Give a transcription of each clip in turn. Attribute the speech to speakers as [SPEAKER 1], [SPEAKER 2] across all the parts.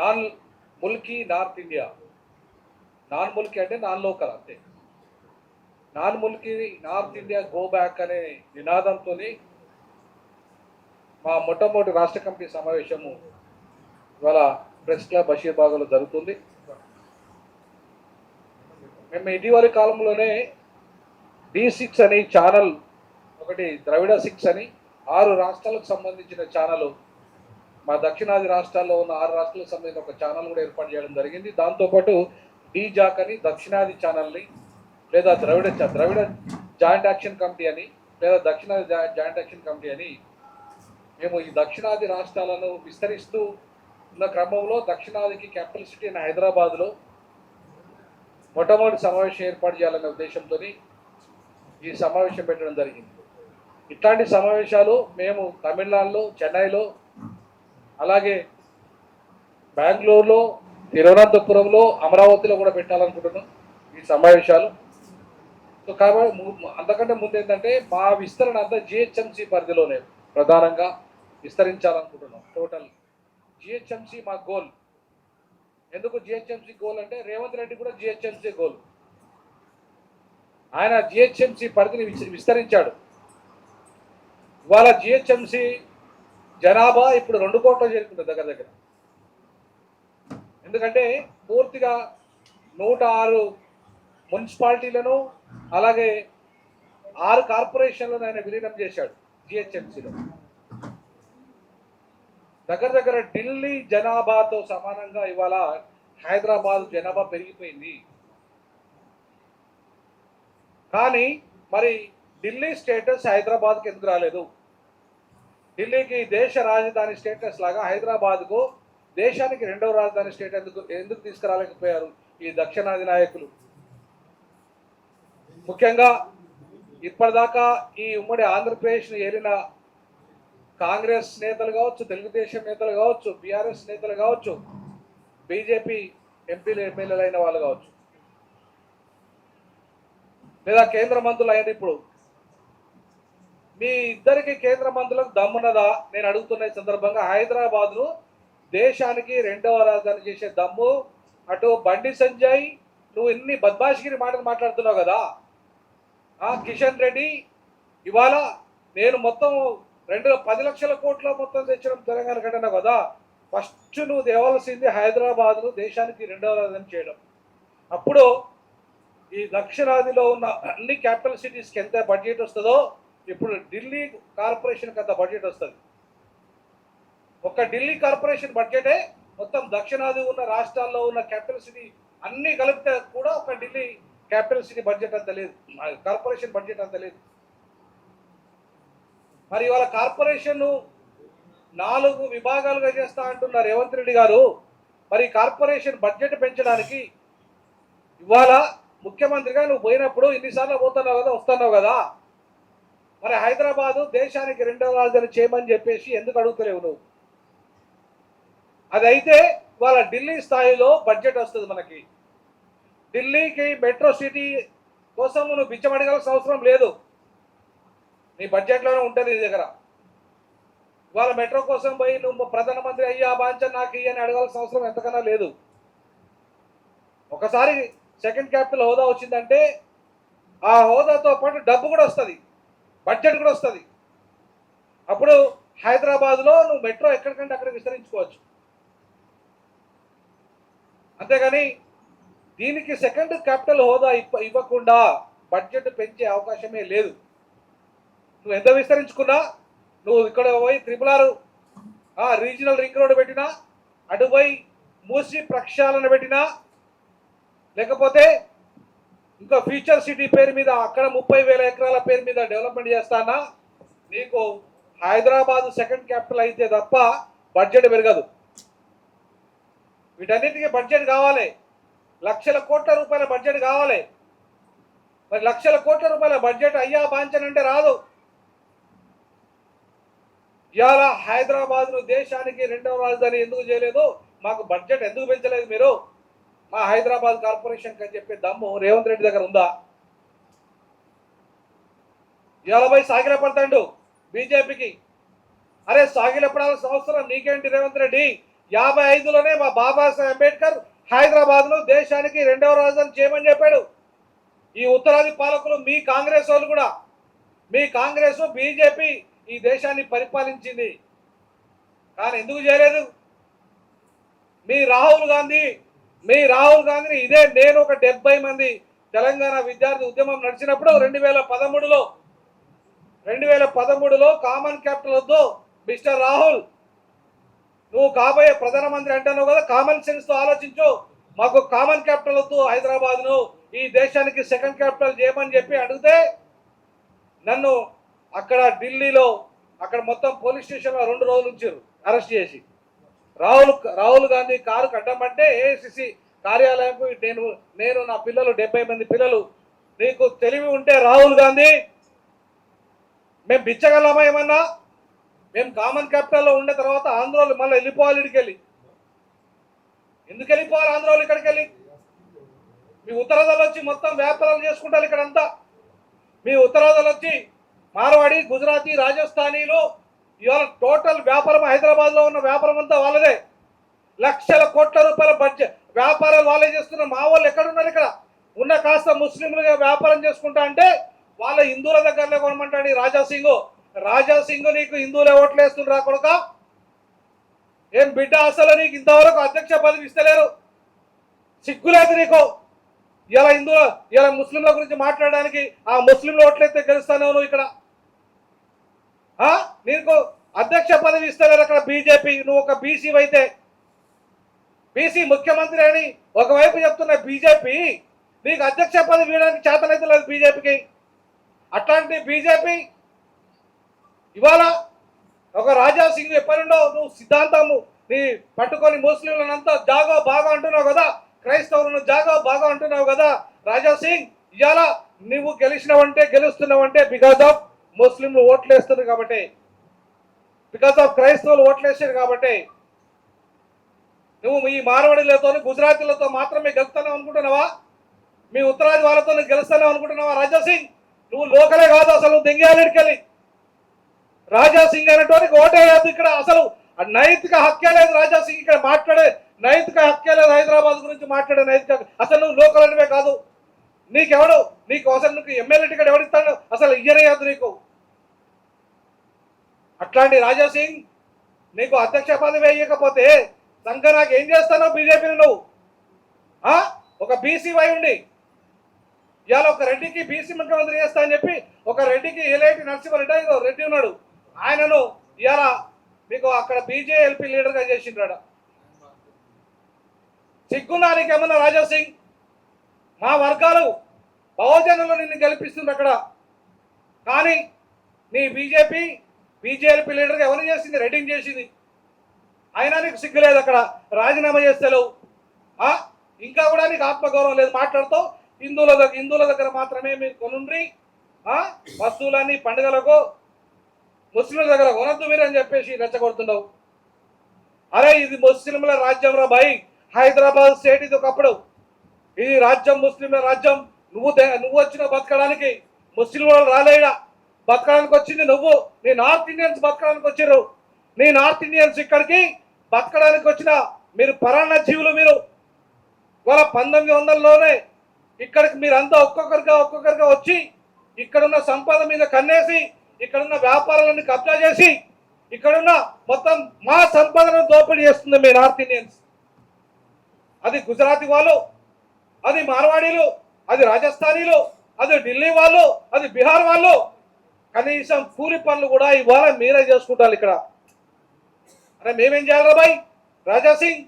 [SPEAKER 1] Non Mulki north India. Non Mulki అంటే non local అంతే. Non Mulki north India go back అనే నినాదంతో మా మొట్టమొదటి రాష్ట్ర కమిటీ సమావేశము ఇవాళ ప్రెస్ క్లబ్ బషీర్బాగ్లో జరుగుతుంది. మేము ఇటీవలి కాలంలోనే D6 అని ఛానల్ ఒకటి, ద్రవిడ 6 అని 6 రాష్ట్రాలకు సంబంధించిన ఛానల్, మా దక్షిణాది రాష్ట్రాల్లో ఉన్న 6 రాష్ట్రాలకు సంబంధించిన ఒక ఛానల్ కూడా ఏర్పాటు చేయడం జరిగింది. దాంతోపాటు జాక్ అని దక్షిణాది ఛానల్ని, లేదా ద్రవిడ జాయింట్ యాక్షన్ కమిటీ అని, లేదా దక్షిణాది జాయింట్ యాక్షన్ కమిటీ అని మేము ఈ దక్షిణాది రాష్ట్రాలను విస్తరిస్తూ ఉన్న క్రమంలో దక్షిణాదికి క్యాపిటల్ సిటీ అయిన హైదరాబాద్లో మొట్టమొదటి సమావేశం ఏర్పాటు చేయాలనే ఉద్దేశంతో ఈ సమావేశం పెట్టడం జరిగింది. ఇట్లాంటి సమావేశాలు మేము తమిళనాడులో, చెన్నైలో, అలాగే బెంగళూరులో, తిరువనంతపురంలో, అమరావతిలో కూడా పెట్టాలనుకుంటున్నాం ఈ సమావేశాలు. సో కాబట్టి అంతకంటే ముందు ఏంటంటే మా విస్తరణ అంతా GHMC పరిధిలోనే ప్రధానంగా విస్తరించాలనుకుంటున్నాం. టోటల్ GHMC మా గోల్. ఎందుకు GHMC గోల్ అంటే రేవంత్ రెడ్డి కూడా GHMC గోల్. ఆయన GHMC పరిధిని విస్తరించాడు. ఇవాళ GHMC జనాభా ఇప్పుడు 2 కోట్ల చేరుకుంటుంది దగ్గర. ఎందుకంటే పూర్తిగా 106 మున్సిపాలిటీలను, అలాగే 6 కార్పొరేషన్లను ఆయన విలీనం చేశాడు GHMCలో. దగ్గర ఢిల్లీ జనాభాతో సమానంగా ఇవాళ హైదరాబాద్ జనాభా పెరిగిపోయింది. కానీ మరి ఢిల్లీ స్టేటస్ హైదరాబాద్కి ఎందుకు రాలేదు? ఢిల్లీకి దేశ రాజధాని స్టేటస్ లాగా హైదరాబాద్కు దేశానికి 2వ రాజధాని స్టేట్ ఎందుకు తీసుకురాలేకపోయారు ఈ దక్షిణాది నాయకులు? ముఖ్యంగా ఇప్పటిదాకా ఈ ఉమ్మడి ఆంధ్రప్రదేశ్ను ఏలిన కాంగ్రెస్ నేతలు కావచ్చు, తెలుగుదేశం నేతలు కావచ్చు, BRS నేతలు కావచ్చు, బీజేపీ ఎంపీలు ఎమ్మెల్యేలు అయిన వాళ్ళు కావచ్చు, లేదా కేంద్ర మంత్రులు అయిన ఇప్పుడు మీ ఇద్దరికి కేంద్ర మంత్రులకు దమ్మున్నదా నేను అడుగుతున్న సందర్భంగా? హైదరాబాద్ను దేశానికి 2వ రాజధాని చేసే దమ్ము అటు బండి సంజయ్, నువ్వు ఎన్ని బద్మాషగిరి మాటలు మాట్లాడుతున్నావు కదా, కిషన్ రెడ్డి ఇవాళ నేను మొత్తం 10 లక్షల కోట్ల మొత్తం తెచ్చడం తెలంగాణ కట్టనా కదా. ఫస్ట్ నువ్వు తేవాల్సింది హైదరాబాద్ను దేశానికి 2వ రాజధాని చేయడం. అప్పుడు ఈ దక్షిణాదిలో ఉన్న అన్ని క్యాపిటల్ సిటీస్కి ఎంత బడ్జెట్ వస్తుందో ఇప్పుడు ఢిల్లీ కార్పొరేషన్కి అంత బడ్జెట్ వస్తుంది. ఒక ఢిల్లీ కార్పొరేషన్ బడ్జెటే మొత్తం దక్షిణాది ఉన్న రాష్ట్రాల్లో ఉన్న క్యాపిటల్ సిటీ అన్నీ కలిపితే కూడా ఒక ఢిల్లీ క్యాపిటల్ సిటీ బడ్జెట్ అంత లేదు, కార్పొరేషన్ బడ్జెట్ అంత లేదు. మరి ఇవాళ కార్పొరేషన్ 4 విభాగాలుగా చేస్తా అంటున్నారు రేవంత్ రెడ్డి గారు. మరి కార్పొరేషన్ బడ్జెట్ పెంచడానికి ఇవాళ ముఖ్యమంత్రిగా నువ్వు పోయినప్పుడు ఇన్నిసార్లు పోతున్నావు కదా, వస్తున్నావు కదా, మరి హైదరాబాదు దేశానికి 2వ రాజధాని చేయమని చెప్పేసి ఎందుకు అడుగుతలేవు నువ్వు? అదైతే ఇవాళ ఢిల్లీ స్థాయిలో బడ్జెట్ వస్తుంది మనకి. ఢిల్లీకి మెట్రో సిటీ కోసం నువ్వు బిచ్చమడగాల్సిన అవసరం లేదు, నీ బడ్జెట్లోనే ఉంటుంది నీ దగ్గర. ఇవాళ మెట్రో కోసం పోయి నువ్వు ప్రధానమంత్రి అయ్యా బాంచన్ నాకు ఇయ్యని అడగాల్సిన అవసరం ఎంతకన్నా లేదు. ఒకసారి సెకండ్ క్యాపిటల్ హోదా వచ్చిందంటే ఆ హోదాతో పాటు డబ్బు కూడా వస్తుంది, బడ్జెట్ కూడా వస్తుంది. అప్పుడు హైదరాబాద్లో నువ్వు మెట్రో ఎక్కడికంటే అక్కడ విస్తరించుకోవచ్చు. అంతేగాని దీనికి సెకండ్ క్యాపిటల్ హోదా ఇవ్వకుండా బడ్జెట్ పెంచే అవకాశమే లేదు. నువ్వు ఎంత విస్తరించుకున్నా, నువ్వు ఇక్కడ పోయి RRR రీజనల్ రింగ్ రోడ్ పెట్టినా, అటు పోయి మూసి ప్రక్షాళన పెట్టినా, లేకపోతే ఇంకా ఫ్యూచర్ సిటీ పేరు మీద అక్కడ 30,000 ఎకరాల పేరు మీద డెవలప్మెంట్ చేస్తానా, నీకు హైదరాబాద్ సెకండ్ క్యాపిటల్ అయితే తప్ప బడ్జెట్ పెరగదు. వీటన్నిటికీ బడ్జెట్ కావాలి, లక్షల కోట్ల రూపాయల బడ్జెట్ కావాలి. మరి లక్షల కోట్ల రూపాయల బడ్జెట్ అయ్యా బాంచన్ అంటే రాదు. ఇవాళ హైదరాబాద్ను దేశానికి 2వ రాజధాని ఎందుకు చేయలేదు, మాకు బడ్జెట్ ఎందుకు పెంచలేదు మీరు, మా హైదరాబాద్ కార్పొరేషన్కి అని చెప్పే దమ్ము రేవంత్ రెడ్డి దగ్గర ఉందా? ఇవాళ పోయి సాగిలపడతాడు బీజేపీకి. అరే సాగిలపడాల్సిన అవసరం నీకేంటి రేవంత్ రెడ్డి? 55లోనే మా బాబాసాహెబ్ అంబేద్కర్ హైదరాబాద్ను దేశానికి రెండవ రాజధాని చేయమని చెప్పాడు. ఈ ఉత్తరాది పాలకులు మీ కాంగ్రెస్ వాళ్ళు కూడా, మీ కాంగ్రెస్ బీజేపీ ఈ దేశాన్ని పరిపాలించింది. కానీ ఎందుకు చేయలేదు? మీ రాహుల్ గాంధీని ఇదే నేను ఒక 70 మంది తెలంగాణ విద్యార్థి ఉద్యమం నడిచినప్పుడు 2013లో కామన్ క్యాపిటల్ వద్దు మిస్టర్ రాహుల్, నువ్వు కాబోయే ప్రధానమంత్రి అంటున్నావు కదా, కామన్ సెన్స్ తో ఆలోచించు, మాకు కామన్ క్యాపిటల్ వద్దు, హైదరాబాద్ను ఈ దేశానికి సెకండ్ క్యాపిటల్ చేయమని చెప్పి అడిగితే నన్ను అక్కడ ఢిల్లీలో అక్కడ మొత్తం పోలీస్ స్టేషన్లో 2 రోజులు ఉంచారు అరెస్ట్ చేసి. రాహుల్ గాంధీ కారు కట్టమంటే ఏఐసిసి కార్యాలయంకు నేను నా పిల్లలు 70 మంది పిల్లలు, నీకు తెలివి ఉంటే రాహుల్ గాంధీ మేము బిచ్చగలమా ఏమన్నా? మేము కామన్ క్యాపిటల్లో ఉన్న తర్వాత ఆంధ్రోలు మళ్ళీ వెళ్ళిపోవాలి, ఇక్కడికి వెళ్ళి ఎందుకు వెళ్ళిపోవాలి ఆంధ్రోలు? ఇక్కడికి వెళ్ళి మీ ఉత్తరాదాలు వచ్చి మొత్తం వ్యాపారాలు చేసుకుంటారు ఇక్కడంతా. మీ ఉత్తరాదాలు వచ్చి మార్వాడి, గుజరాతీ, రాజస్థానీలు ఇవాళ టోటల్ వ్యాపారం హైదరాబాద్లో ఉన్న వ్యాపారం అంతా వాళ్ళదే. లక్షల కోట్ల రూపాయల బడ్జెట్ వ్యాపారాలు వాళ్ళే చేస్తున్నారు. మా వాళ్ళు ఎక్కడున్నారు? ఇక్కడ ఉన్న కాస్త ముస్లింలుగా వ్యాపారం చేసుకుంటా అంటే వాళ్ళ హిందువుల దగ్గరలే కొనమంటాడు ఈ రాజాసింగ్ నీకు హిందువులే ఓట్లు వేస్తున్నారు కొడుక. ఏం బిడ్డ, అసలు నీకు ఇంతవరకు అధ్యక్ష పదవి ఇస్తలేరు, సిగ్గులేదు నీకు. ఇలా ముస్లింల గురించి మాట్లాడడానికి ఆ ముస్లింలు ఓట్లయితే గెలుస్తాను నువ్వు ఇక్కడ. నీకు అధ్యక్ష పదవి ఇస్తలేరు అక్కడ బీజేపీ. నువ్వు ఒక బీసీ అయితే, బీసీ ముఖ్యమంత్రి అని ఒకవైపు చెప్తున్న బీజేపీ నీకు అధ్యక్ష పదవి ఇవ్వడానికి చేతనైతే లేదు బీజేపీకి. అట్లాంటి బీజేపీ ఇవాళ ఒక రాజాసింగ్ ఎప్పటిండో నువ్వు సిద్ధాంతము నీ పట్టుకొని ముస్లింలనంతా జాగో బాగా అంటున్నావు కదా, క్రైస్తవులను జాగో బాగా అంటున్నావు కదా రాజాసింగ్. ఇవాళ నువ్వు గెలుస్తున్నావంటే బికాజ్ ఆఫ్ ముస్లింలు ఓట్లు వేస్తున్నారు కాబట్టి, బికాజ్ ఆఫ్ క్రైస్తవులు ఓట్లు వేసారు కాబట్టి. నువ్వు ఈ మార్వాడీలతో గుజరాతీలతో మాత్రమే గెలుస్తావు అనుకుంటున్నావా? మీ ఉత్తరాది వాళ్ళతో గెలుస్తావు అనుకుంటున్నావా రాజాసింగ్? నువ్వు లోకలే కాదు, అసలు దెంగేయాలికెళ్ళి రాజాసింగ్ అనేటువంటి ఓటేయద్దు ఇక్కడ. అసలు నైతిక హక్కే లేదు రాజాసింగ్, ఇక్కడ మాట్లాడే నైతిక హక్కే లేదు, హైదరాబాద్ గురించి మాట్లాడే నైతిక. అసలు నువ్వు లోకల్ అనివే కాదు, నీకు అసలు నీకు ఎమ్మెల్యే టికెట్ ఎవరిస్తాడు? అసలు ఇయ్యనేయద్దు నీకు. అట్లాంటి రాజాసింగ్ నీకు అధ్యక్ష పదవి వేయకపోతే సంఘ నాకు ఏం చేస్తానో బీజేపీని నువ్వు. ఒక బీసీ వై ఉండి ఇవాళ ఒక రెడ్డికి బీసీ ముఖ్యమంత్రి చేస్తా అని చెప్పి ఒక రెడ్డికి ఎలాంటి నరసింహారెడ్డి రెడ్డి ఉన్నాడు, ఆయనను ఇవాళ మీకు అక్కడ బీజేఎల్పీ లీడర్గా చేసిండ్రాడు. సిగ్గునానికి ఏమన్నా రాజాసింగ్? మా వర్గాలు బహుజనులు నిన్ను గెలిపిస్తుంది అక్కడ, కానీ నీ బీజేఎల్పీ లీడర్గా ఎవరు చేసింది? రెడ్డిని చేసింది. అయినా నీకు సిగ్గు లేదు, అక్కడ రాజీనామా చేస్తలేవు. ఇంకా కూడా నీకు ఆత్మగౌరవం లేదు. మాట్లాడుతావు హిందువుల దగ్గర మాత్రమే మీరు కొనుండ్రి, వస్తువులన్నీ పండుగలకు ముస్లింల దగ్గర కొనద్దు మీరు అని చెప్పేసి రెచ్చగొడుతున్నావు. అరే ఇది ముస్లింల రాజ్యం రా భాయ్, హైదరాబాద్ స్టేట్ ఇది ఒకప్పుడు. ఇది రాజ్యం, ముస్లింల రాజ్యం. నువ్వు వచ్చిన బతకడానికి, ముస్లిం వాళ్ళు రాలేడా బతకడానికి వచ్చింది నువ్వు. నీ నార్త్ ఇండియన్స్ బతకడానికి వచ్చారు. నీ నార్త్ ఇండియన్స్ ఇక్కడికి బతకడానికి వచ్చిన మీరు పరాన్న జీవులు. మీరు ఇవాళ 1900లోనే ఇక్కడికి మీరంతా ఒక్కొక్కరిగా వచ్చి ఇక్కడున్న సంపద మీద కన్నేసి, ఇక్కడున్న వ్యాపారాలను కబ్జా చేసి, ఇక్కడున్న మొత్తం మా సంపదను దోపిడీ చేస్తుంది మీ నార్త్ ఇండియన్స్. అది గుజరాతీ వాళ్ళు, అది మార్వాడీలు, అది రాజస్థానీలు, అది ఢిల్లీ వాళ్ళు, అది బీహార్ వాళ్ళు. కనీసం కూలి పనులు కూడా ఇవాళ మీరే చేసుకుంటారు ఇక్కడ. అరే మేమేం చేయాలరా భాయ్? రాజాసింగ్,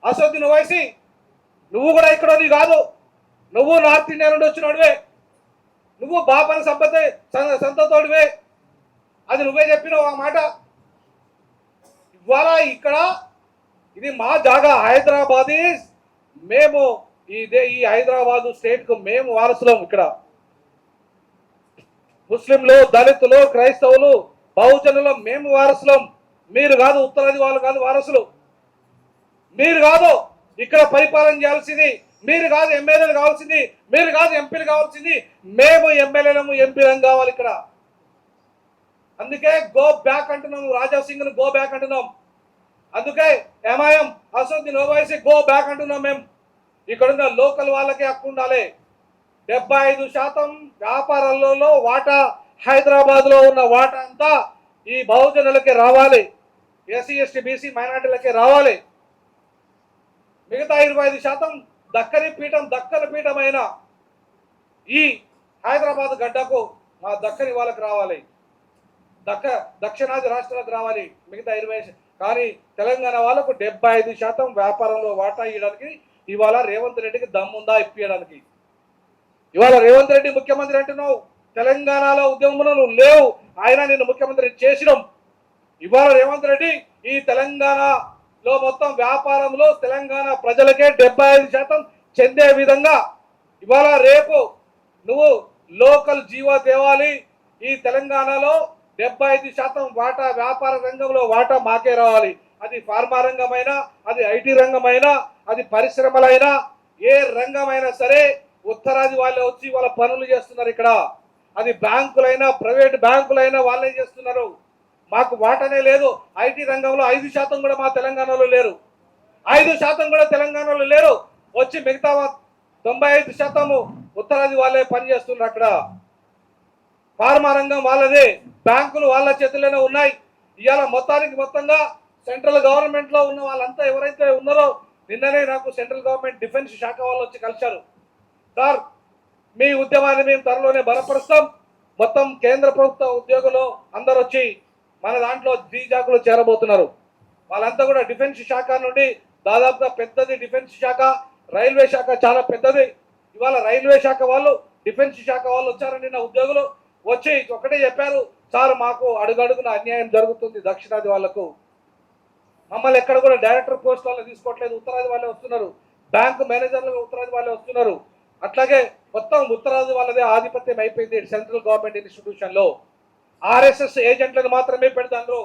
[SPEAKER 1] అసదుద్దీన్ ఓవైసీ, నువ్వు కూడా ఇక్కడ కాదు, నువ్వు నార్త్ ఇండియా నుండి వచ్చినోడివే, నువ్వు బాపన సంతతోడివే. అది నువ్వే చెప్పినావు ఆ మాట. ఇవాళ ఇక్కడ ఇది మా జాగా, హైదరాబాద్ మేము ఈ హైదరాబాదు స్టేట్కు మేము వారసులం. ఇక్కడ ముస్లింలు, దళితులు, క్రైస్తవులు, బహుజనులు మేము వారసులం. మీరు కాదు, ఉత్తరాది వాళ్ళు కాదు వారసులు. మీరు కాదు ఇక్కడ పరిపాలన చేయాల్సింది, మీరు కాదు ఎమ్మెల్యేలు కావాల్సింది, మీరు కాదు ఎంపీలు కావాల్సింది. మేము ఎమ్మెల్యేలము, ఎంపీలం కావాలి ఇక్కడ. అందుకే గో బ్యాక్ అంటున్నాం, రాజాసింగ్ను గో బ్యాక్ అంటున్నాం. అందుకే MIM Asaduddin Owaisi go back అంటున్నాం. మేము ఇక్కడున్న లోకల్ వాళ్ళకే హక్కు ఉండాలి. 75% వ్యాపారాలలో వాటా హైదరాబాద్లో ఉన్న వాటా అంతా ఈ బహుజనులకే రావాలి, ఎస్సీ ఎస్టీ బీసీ మైనార్టీలకే రావాలి. మిగతా 25% దక్కని పీఠమైన ఈ హైదరాబాద్ గడ్డకు మా దక్కని వాళ్ళకి రావాలి, దక్షిణాది రాష్ట్రాలకు రావాలి. మిగతా 20 కానీ తెలంగాణ వాళ్ళకు 75% వ్యాపారంలో వాటా ఇవ్వడానికి ఇవాళ రేవంత్ రెడ్డికి దమ్ముందా ఇప్పించడానికి? ఇవాళ రేవంత్ రెడ్డి ముఖ్యమంత్రి అంటున్నావు, తెలంగాణలో ఉద్యమంలో లేవు, ఆయన నిన్ను ముఖ్యమంత్రి చేసినాం. ఇవాళ రేవంత్ రెడ్డి ఈ తెలంగాణలో మొత్తం వ్యాపారంలో తెలంగాణ ప్రజలకే 75% చెందే విధంగా ఇవాళ రేపు నువ్వు లోకల్ జీవో తేవాలి. ఈ తెలంగాణలో 75% వాటా వ్యాపార రంగంలో వాటా మాకే రావాలి. అది ఫార్మా రంగమైనా, అది ఐటీ రంగమైనా, అది పరిశ్రమలైనా, ఏ రంగమైనా సరే ఉత్తరాది వాళ్ళే వచ్చి వాళ్ళ పనులు చేస్తున్నారు ఇక్కడ. అది బ్యాంకులైనా ప్రైవేట్ బ్యాంకులైనా వాళ్ళే చేస్తున్నారు. మాకు వాటనే లేదు. ఐటీ రంగంలో 5% కూడా మా తెలంగాణలో లేరు. 5% కూడా తెలంగాణలో లేరు. వచ్చి మిగతా 95% ఉత్తరాది వాళ్ళే పనిచేస్తున్నారు అక్కడ. ఫార్మా రంగం వాళ్ళదే, బ్యాంకులు వాళ్ళ చేతుల్లోనే ఉన్నాయి. ఇవాళ మొత్తంగా సెంట్రల్ గవర్నమెంట్లో ఉన్న వాళ్ళంతా ఎవరైతే ఉన్నారో, నిన్ననే నాకు సెంట్రల్ గవర్నమెంట్ డిఫెన్స్ శాఖ వాళ్ళు వచ్చి కలిశారు. సార్, మీ ఉద్యమాన్ని మేము త్వరలోనే బలపరుస్తాం. మొత్తం కేంద్ర ప్రభుత్వ ఉద్యోగులు అందరూ వచ్చి మన దాంట్లో జీజాకులు చేరబోతున్నారు. వాళ్ళంతా కూడా డిఫెన్స్ శాఖ నుండి దాదాపుగా పెద్దది డిఫెన్స్ శాఖ, రైల్వే శాఖ చాలా పెద్దది. ఇవాళ రైల్వే శాఖ వాళ్ళు, డిఫెన్స్ శాఖ వాళ్ళు వచ్చారండి. నా ఉద్యోగులు వచ్చి ఒకటే చెప్పారు, సార్ మాకు అడుగడుగున అన్యాయం జరుగుతుంది దక్షిణాది వాళ్లకు. మమ్మల్ని ఎక్కడ కూడా డైరెక్టర్ పోస్ట్ వాళ్ళు తీసుకోవట్లేదు, ఉత్తరాది వాళ్ళే వస్తున్నారు. బ్యాంకు మేనేజర్లు ఉత్తరాది వాళ్ళే వస్తున్నారు. అట్లాగే మొత్తం ఉత్తరాది వాళ్ళదే ఆధిపత్యం అయిపోయింది సెంట్రల్ గవర్నమెంట్ ఇన్స్టిట్యూషన్ లో. ఆర్ఎస్ఎస్ ఏజెంట్లను మాత్రమే పెడతారు.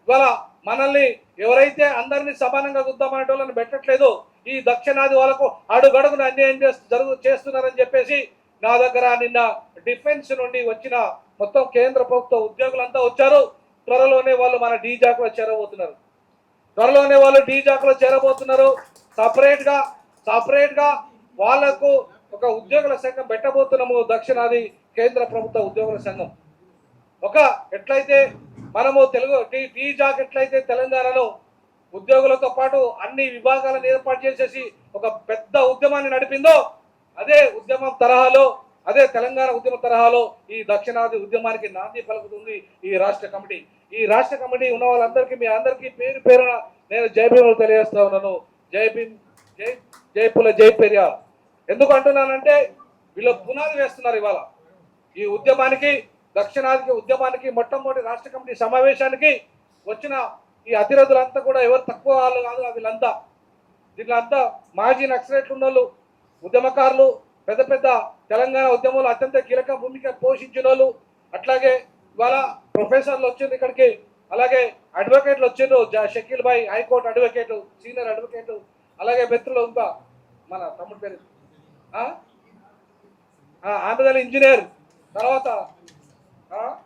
[SPEAKER 1] ఇవాళ మనల్ని ఎవరైతే అందరినీ సమానంగా చూద్దామనే వాళ్ళని పెట్టట్లేదు. ఈ దక్షిణాది వాళ్ళకు అడుగడుగున అన్యాయం చేస్తున్నారని చెప్పేసి నా దగ్గర నిన్న డిఫెన్స్ నుండి వచ్చిన మొత్తం కేంద్ర ప్రభుత్వ ఉద్యోగులంతా వచ్చారు. త్వరలోనే వాళ్ళు మన డీజాకులో చేరబోతున్నారు. సపరేట్ గా వాళ్లకు ఒక ఉద్యోగుల సంఘం పెట్టబోతున్నాము. దక్షిణాది కేంద్ర ప్రభుత్వ ఉద్యోగుల సంఘం. ఎట్లయితే మనము డీజాక్ ఎట్లయితే తెలంగాణలో ఉద్యోగులతో పాటు అన్ని విభాగాలను ఏర్పాటు చేసేసి ఒక పెద్ద ఉద్యమాన్ని నడిపిందో, అదే ఉద్యమం తరహాలో, అదే తెలంగాణ ఉద్యమ తరహాలో ఈ దక్షిణాది ఉద్యమానికి నాంది పలుకుతుంది ఈ రాష్ట్ర కమిటీ. ఈ రాష్ట్ర కమిటీ ఉన్న వాళ్ళందరికీ, మీ అందరికీ పేరు పేరున నేను జై భీములు తెలియజేస్తా ఉన్నాను. జై భీమ్, జై పుల, జై పెరియార్. ఎందుకు అంటున్నానంటే వీళ్ళు పునాది వేస్తున్నారు. ఇవాళ ఈ ఉద్యమానికి, దక్షిణాది ఉద్యమానికి, మొట్టమొదటి రాష్ట్ర కమిటీ సమావేశానికి వచ్చిన ఈ అతిరథులంతా కూడా ఎవరు తక్కువ వాళ్ళు కాదు. వీళ్ళంతా దీంట్లో మాజీ నక్సలైట్లు ఉన్న వాళ్ళు, ఉద్యమకారులు, పెద్ద తెలంగాణ ఉద్యమంలో అత్యంత కీలక భూమిక పోషించిన వాళ్ళు. అట్లాగే ఇవాళ ప్రొఫెసర్లు వచ్చిండ్రు ఇక్కడికి, అలాగే అడ్వకేట్లు వచ్చిండ్రు. షకీల్ భాయ్ హైకోర్టు అడ్వకేటు, సీనియర్ అడ్వకేటు, అలాగే మిత్రులు ఇంకా మన తమ్ముడు పేరు ఆమెదల్ ఇంజనీర్, తర్వాత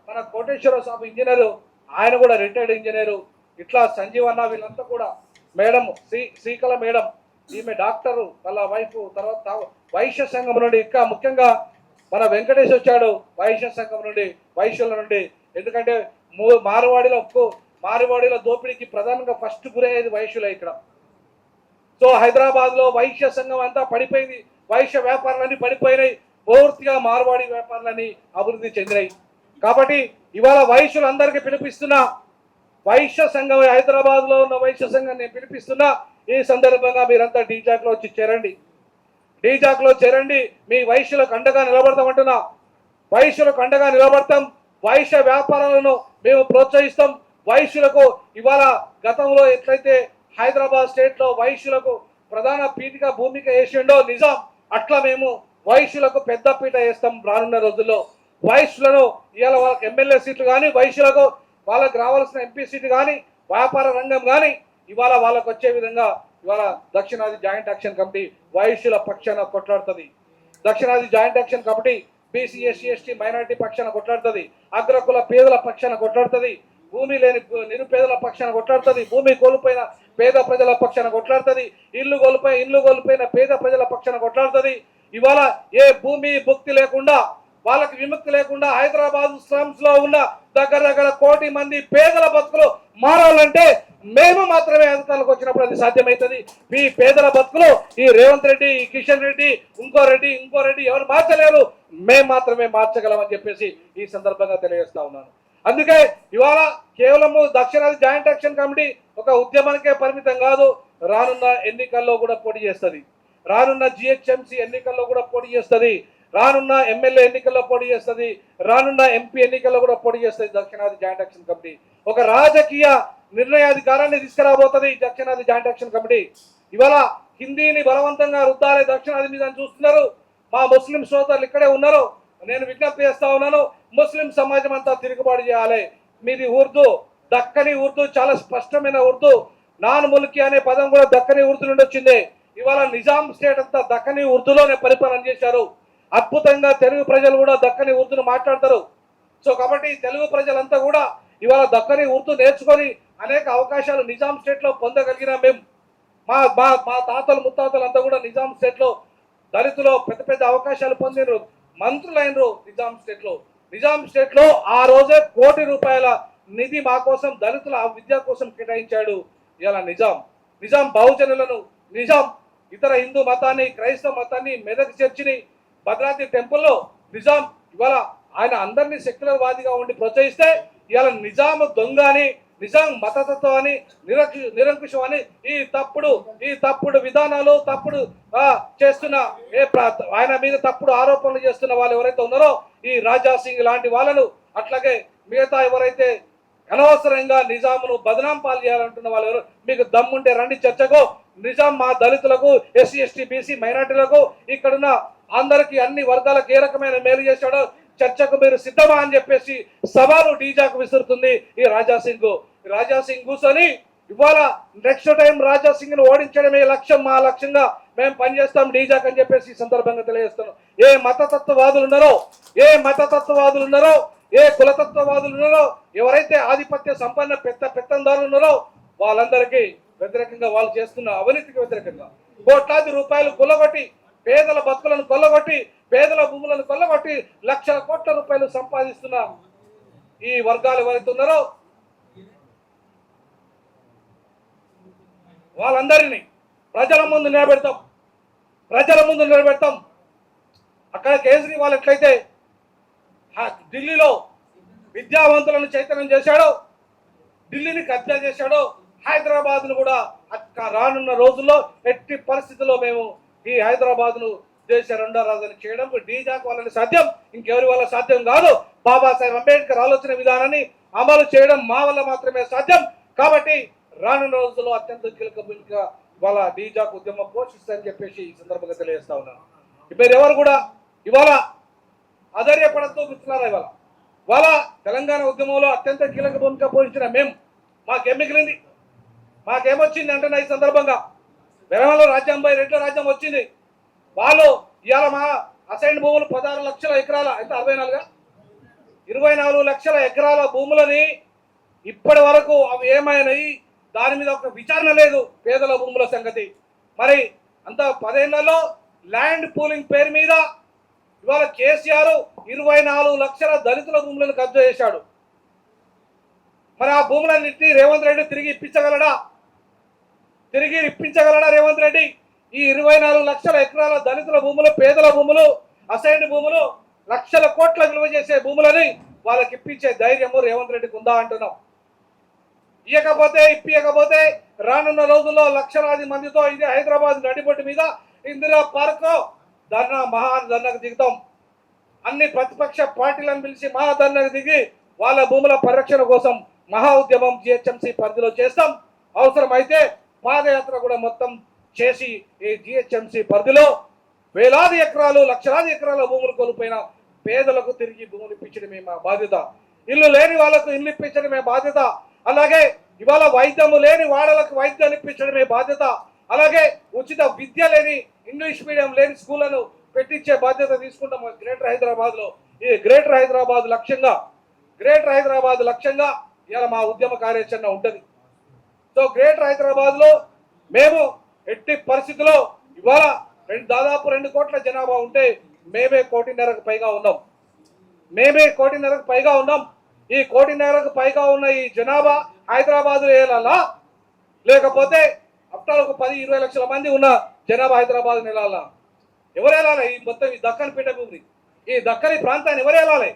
[SPEAKER 1] మన కోటేశ్వర స్వామి ఇంజనీరు, ఆయన కూడా రిటైర్డ్ ఇంజనీరు. ఇట్లా సంజీవన్న, వీళ్ళంతా కూడా మేడం శ్రీకళ మేడం, ఈమె డాక్టరు, వాళ్ళ వైఫ్. తర్వాత వైశ్య సంఘం నుండి ఇంకా ముఖ్యంగా మన వెంకటేష్ వచ్చాడు వైశ్య సంఘం నుండి, వైశ్యుల నుండి. ఎందుకంటే మారువాడిలో దోపిడీకి ప్రధానంగా ఫస్ట్ గురయ్యేది వైశ్యులే ఇక్కడ. సో హైదరాబాద్ లో వైశ్య సంఘం అంతా పడిపోయింది, వైశ్య వ్యాపారాలన్నీ పడిపోయినాయి, పూర్తిగా మార్వాడి వ్యాపారాలన్నీ అభివృద్ధి చెందినాయి. కాబట్టి ఇవాళ వైశ్యులందరికీ పిలిపిస్తున్నా, వైశ్య సంఘం, హైదరాబాద్ లో ఉన్న వైశ్య సంఘం నేను పిలిపిస్తున్నా. ఈ సందర్భంగా మీరంతా డీజాక్లో వచ్చి చేరండి. మీ వైశ్యులకు అండగా నిలబడతామంటున్నా. వైశ్యులకు అండగా నిలబడతాం. వైశ్య వ్యాపారాలను మేము ప్రోత్సహిస్తాం. వైశ్యులకు ఇవాళ గతంలో ఎట్లయితే హైదరాబాద్ స్టేట్ లో వైశ్యులకు ప్రధాన పీఠిక భూమిక వేసిండో నిజాం, అట్లా మేము వైశ్యులకు పెద్ద పీట వేస్తాం రానున్న రోజుల్లో. వైశ్యులను ఇవాళ వాళ్ళకి ఎమ్మెల్యే సీట్లు కానీ, వైశ్యులకు వాళ్ళకి రావాల్సిన ఎంపీ సీటు కానీ, వ్యాపార రంగం కానీ ఇవాళ వాళ్ళకు వచ్చే విధంగా ఇవాళ దక్షిణాది జాయింట్ యాక్షన్ కమిటీ వైశ్యుల పక్షాన కొట్లాడుతుంది. దక్షిణాది joint action committee BC SC ST minority పక్షాన కొట్లాడుతుంది, అగ్రకుల పేదల పక్షాన కొట్లాడుతుంది, భూమి లేని నిరుపేదల పక్షాన కొట్లాడుతుంది, భూమి కోల్పోయిన పేద ప్రజల పక్షాన కొట్లాడుతుంది, ఇల్లు కోల్పోయిన పేద ప్రజల పక్షాన కొట్లాడుతుంది. ఇవాళ ఏ భూమి భుక్తి లేకుండా, వాళ్ళకి విముక్తి లేకుండా హైదరాబాద్ స్లమ్స్ లో ఉన్న దగ్గర 1 కోటి మంది పేదల బతుకులు మారాలంటే మేము మాత్రమే అధికారులకు వచ్చినప్పుడు అది సాధ్యమవుతుంది. ఈ పేదల బతుకులు ఈ రేవంత్ రెడ్డి, ఈ కిషన్ రెడ్డి, ఇంకో రెడ్డి ఎవరు మార్చలేరు, మేము మాత్రమే మార్చగలమని చెప్పేసి ఈ సందర్భంగా తెలియజేస్తా ఉన్నాను. అందుకే ఇవాళ కేవలము దక్షిణాది జాయింట్ యాక్షన్ కమిటీ ఒక ఉద్యమానికే పరిమితం కాదు, రానున్న ఎన్నికల్లో కూడా పోటీ చేస్తుంది, రానున్న జిహెచ్ఎంసీ ఎన్నికల్లో కూడా పోటీ చేస్తుంది, రానున్న ఎమ్మెల్యే ఎన్నికల్లో పోటీ చేస్తుంది, రానున్న ఎంపీ ఎన్నికల్లో కూడా పోటీ చేస్తుంది. దక్షిణాది జాయింట్ యాక్షన్ కమిటీ ఒక రాజకీయ నిర్ణయాధికారాన్ని తీసుకురాబోతుంది. దక్షిణాది జాయింట్ యాక్షన్ కమిటీ ఇవాళ హిందీని బలవంతంగా రుద్దాలే దక్షిణాది మీద చూస్తున్నారు. మా ముస్లిం సోదరులు ఇక్కడే ఉన్నారు, నేను విజ్ఞప్తి చేస్తా ఉన్నాను, ముస్లిం సమాజం అంతా తిరుగుబాటు చేయాలి. మీది ఉర్దూ, దక్కని ఉర్దూ, చాలా స్పష్టమైన ఉర్దూ. నాన్ ముల్కి అనే పదం కూడా దక్కని ఉర్దూ నుండి వచ్చింది. ఇవాళ నిజాం స్టేట్ అంతా దక్కని ఉర్దూలోనే పరిపాలన చేశారు. అద్భుతంగా తెలుగు ప్రజలు కూడా దక్కని ఉర్దూను మాట్లాడతారు. సో కాబట్టి తెలుగు ప్రజలంతా కూడా ఇవాళ దక్కని ఉర్దూ నేర్చుకొని అనేక అవకాశాలు నిజాం స్టేట్ లో పొందగలిగిన మేము, మా మా మా తాతలు ముత్తాతలు అంతా కూడా నిజాం స్టేట్ లో దళితులో పెద్ద పెద్ద అవకాశాలు పొందినరు, మంత్రులైనరు. నిజాం స్టేట్ లో ఆ రోజే 1 కోటి రూపాయల నిధి మా కోసం దళితుల విద్య కోసం కేటాయించాడు. ఇలా నిజాం బహుజనులను, నిజాం ఇతర హిందూ మతాన్ని, క్రైస్తవ మతాన్ని, మెదక్ చర్చిని, భద్రాద్రి టెంపుల్లో నిజాం ఇవాళ ఆయన అందరినీ సెక్యులర్ వాదిగా ఉండి ప్రోత్సహిస్తే ఇవాళ నిజాం దొంగ అని, నిజాం మతతత్వం అని, నిరంకుశం అని ఈ తప్పుడు విధానాలు, తప్పుడు చేస్తున్న ఆయన మీద తప్పుడు ఆరోపణలు చేస్తున్న వాళ్ళు ఎవరైతే ఉన్నారో ఈ రాజా సింగ్ లాంటి వాళ్ళను, అట్లాగే మిగతా ఎవరైతే అనవసరంగా నిజామును బదనాం పాలు చేయాలంటున్న వాళ్ళు ఎవరు, మీకు దమ్ముంటే రండి చర్చకు. నిజాం మా దళితులకు, ఎస్సీ ఎస్టీ బీసీ మైనార్టీలకు, ఇక్కడున్న అందరికి అన్ని వర్గాలకు ఏ రకమైన మేలు చేశాడో చర్చకు మీరు సిద్ధమా అని చెప్పేసి సవాలు డీజాకు విసురుతుంది ఈ రాజా సింగ్ కూర్చొని ఇవాళ నెక్స్ట్ టైం రాజా సింగ్ ను ఓడించడమే లక్ష్యం, మా లక్ష్యంగా మేము పనిచేస్తాం డీజాక్ అని చెప్పేసి ఈ సందర్భంగా తెలియజేస్తాను. ఏ మతతత్వవాదులు ఉన్నారో, ఏ కులతత్వవాదులు ఉన్నారో, ఎవరైతే ఆధిపత్య సంపన్న పెత్తందారులు ఉన్నారో వాళ్ళందరికీ వ్యతిరేకంగా, వాళ్ళు చేస్తున్న అవినీతికి వ్యతిరేకంగా కోట్లాది రూపాయలు కొల్లగొట్టి, పేదల బతుకులను కొల్లగొట్టి, పేదల భూములను కొల్లగొట్టి లక్షల కోట్ల రూపాయలు సంపాదిస్తున్న ఈ వర్గాలు ఎవరైతే ఉన్నారో వాళ్ళందరినీ ప్రజల ముందు నిలబెడతాం. అక్కడ కేజ్రీవాల్ ఎట్లయితే ఢిల్లీలో విద్యావంతులను చైతన్యం చేశాడో, ఢిల్లీని కబ్జా చేశాడో, హైదరాబాద్ను కూడా రానున్న రోజుల్లో ఎట్టి పరిస్థితుల్లో మేము ఈ హైదరాబాద్ను దేశ 2వ రాజధాని చేయడం డీజాక్ వాళ్ళని సాధ్యం, ఇంకెవరి వల్ల సాధ్యం కాదు. బాబాసాహెబ్ అంబేద్కర్ ఆలోచన విధానాన్ని అమలు చేయడం మా వల్ల మాత్రమే సాధ్యం. కాబట్టి రానున్న రోజుల్లో అత్యంత కీలక భూమిక ఇవాళ డీజాక్ ఉద్యమం పోషిస్తారని చెప్పేసి ఈ సందర్భంగా తెలియజేస్తా ఉన్నాను. ఇప్పుడు ఎవరు కూడా ఇవాళ ఆధైర్యపడద్దు మిత్రులారా. ఇవాళ తెలంగాణ ఉద్యమంలో అత్యంత కీలక భూమిక పోషించిన మేము, మాకేం మిగిలింది, మాకేమొచ్చింది అంటే ఈ సందర్భంగా వెరమలో రాజ్యం పోయి రెడ్ల రాజ్యం వచ్చింది. వాళ్ళు ఇవాళ మా అసైన్ భూములు 16 లక్షల ఎకరాల, అయితే 24 లక్షల ఎకరాల భూములని ఇప్పటి వరకు అవి ఏమైనాయి, దాని మీద ఒక విచారణ లేదు. పేదల భూముల సంగతి మరి అంత 10 ఏళ్లలో ల్యాండ్ పూలింగ్ పేరు మీద ఇవాళ కేసీఆర్ 24 లక్షల దళితుల భూములను కబ్జా చేశాడు. మరి ఆ భూములన్నింటినీ రేవంత్ రెడ్డి తిరిగి ఇప్పించగలడా రేవంత్ రెడ్డి? ఈ 24 లక్షల ఎకరాల దళితుల భూములు, పేదల భూములు, అసైన్డ్ భూములు, లక్షల కోట్ల విలువ చేసే భూములని వాళ్ళకి ఇప్పించే ధైర్యము రేవంత్ రెడ్డికి ఉందా అంటున్నాం. ఇప్పియకపోతే రానున్న రోజుల్లో లక్షలాది మందితో ఇదే హైదరాబాద్ నడిబొడ్డు మీద ఇందిరా పార్క్ మహాధర్నాకు దిగుతాం. అన్ని ప్రతిపక్ష పార్టీలను పిలిచి మహాధర్నాకు దిగి వాళ్ళ భూముల పరిరక్షణ కోసం మహా ఉద్యమం జిహెచ్ఎంసీ పరిధిలో చేస్తాం. అవసరమైతే పాదయాత్ర కూడా మొత్తం చేసి ఈ జిహెచ్ఎంసీ పరిధిలో వేలాది ఎకరాలు, లక్షలాది ఎకరాల భూములు కోల్పోయిన పేదలకు తిరిగి భూములు ఇప్పించడమే మా బాధ్యత. ఇల్లు లేని వాళ్ళకు ఇల్లు ఇప్పించడమే బాధ్యత. అలాగే ఇవాళ వైద్యము లేని వాడలకు వైద్యాలు ఇప్పించడమే బాధ్యత. అలాగే ఉచిత విద్య లేని, ఇంగ్లీష్ మీడియం లేని స్కూళ్లను పెట్టించే బాధ్యత తీసుకుంటాం గ్రేటర్ హైదరాబాద్ లో. ఈ గ్రేటర్ హైదరాబాద్ లక్ష్యంగా ఇవాళ మా ఉద్యమ కార్యాచరణ ఉంటుంది. సో గ్రేటర్ హైదరాబాద్లో మేము ఎట్టి పరిస్థితుల్లో ఇవాళ దాదాపు 2 కోట్ల జనాభా ఉంటే మేమే 1.5 కోటికి పైగా ఉన్నాం. మేమే 1.5 కోటికి పైగా ఉన్నాం. ఈ 1.5 కోటికి పైగా ఉన్న ఈ జనాభా హైదరాబాద్లో ఏలాలా, లేకపోతే అప్పుడు ఒక 10-20 లక్షల మంది ఉన్న జనాభా హైదరాబాద్ నెలాలా? ఎవరు వెళ్ళాలి? ఈ మొత్తం ఈ దక్కని పీఠభూమిని, ఈ దక్కని ప్రాంతాన్ని ఎవరు వెళ్ళాలి?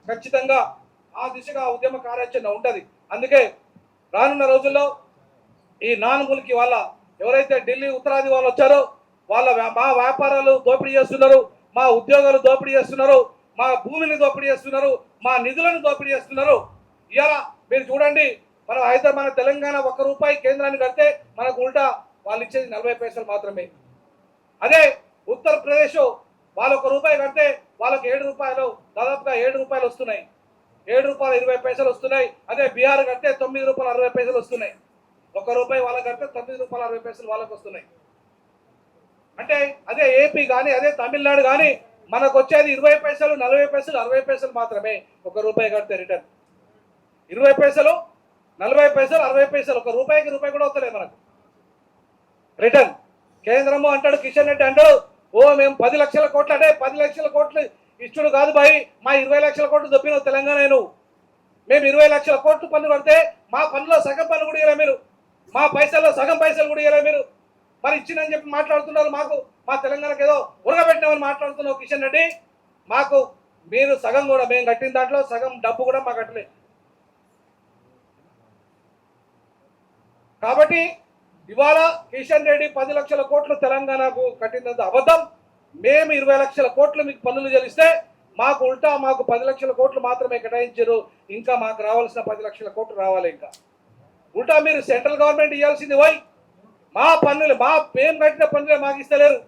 [SPEAKER 1] ఖచ్చితంగా ఆ దిశగా ఉద్యమ కార్యాచరణ ఉంటుంది. అందుకే రానున్న రోజుల్లో ఈ నాన్ముల్కి వాళ్ళ ఎవరైతే ఢిల్లీ ఉత్తరాది వాళ్ళు వచ్చారో వాళ్ళ మా వ్యాపారాలు దోపిడీ చేస్తున్నారు, మా ఉద్యోగాలు దోపిడీ చేస్తున్నారు, మా భూమిని దోపిడీ చేస్తున్నారు, మా నిధులను దోపిడీ చేస్తున్నారు. ఇవాళ మీరు చూడండి, మన తెలంగాణ 1 రూపాయి కేంద్రాన్ని కడితే మనకు ఉల్టా వాళ్ళు ఇచ్చేది 40 పైసలు మాత్రమే. అదే ఉత్తరప్రదేశ్ వాళ్ళు 1 రూపాయి కడితే వాళ్ళకి 7 రూపాయలు, దాదాపుగా 7 రూపాయలు వస్తున్నాయి, 7 రూపాయలు 20 పైసలు వస్తున్నాయి. అదే బీహార్ కడితే 9 రూపాయలు 60 పైసలు వస్తున్నాయి. 1 రూపాయి వాళ్ళకి కడితే 9 రూపాయలు 60 పైసలు వాళ్ళకి వస్తున్నాయి. అంటే అదే ఏపీ కానీ అదే తమిళనాడు కానీ మనకు వచ్చేది 20 పైసలు 40 పైసలు 60 పైసలు మాత్రమే. 1 రూపాయి కడితే రిటర్న్ 20 పైసలు 40 పైసలు 60 పైసలు, 1 రూపాయికి రూపాయి కూడా వస్తలే మనకు రిటర్న్. కేంద్రము అంటాడు, కిషన్ రెడ్డి అంటాడు, మేము 10 లక్షల కోట్లు, అంటే 10 లక్షల కోట్లు ఇచ్చుడు కాదు బాయ్, మా 20 లక్షల కోట్లు దొప్పిన తెలంగాణ. మేము 20 లక్షల కోట్లు పన్ను కడితే మా పన్నులో సగం పన్ను కూడా ఇవ్వలే మీరు, మా పైసల్లో సగం పైసలు కూడా ఇవ్వలే మీరు. మరి ఇచ్చిందని చెప్పి మాట్లాడుతున్నారు, మాకు మా తెలంగాణకు ఏదో ఉరగబెట్టినామని మాట్లాడుతున్నావు కిషన్ రెడ్డి. మాకు మీరు సగం కూడా, మేము కట్టిన దాంట్లో సగం డబ్బు కూడా మాకు కట్టలేదు. కాబట్టి ఇవాళ కిషన్ రెడ్డి 10 లక్షల కోట్లు తెలంగాణకు కట్టినంత అబద్ధం. మేము 20 లక్షల కోట్లు మీకు పన్నులు చెల్లిస్తే మాకు ఉల్టా మాకు 10 లక్షల కోట్లు మాత్రమే కేటాయించారు. ఇంకా మాకు రావాల్సిన 10 లక్షల కోట్లు రావాలి. ఇంకా ఉల్టా మీరు సెంట్రల్ గవర్నమెంట్ ఇవ్వాల్సింది పోయి మా పన్నులు, మేము కట్టిన పన్నులే మాకు ఇస్తలేరు.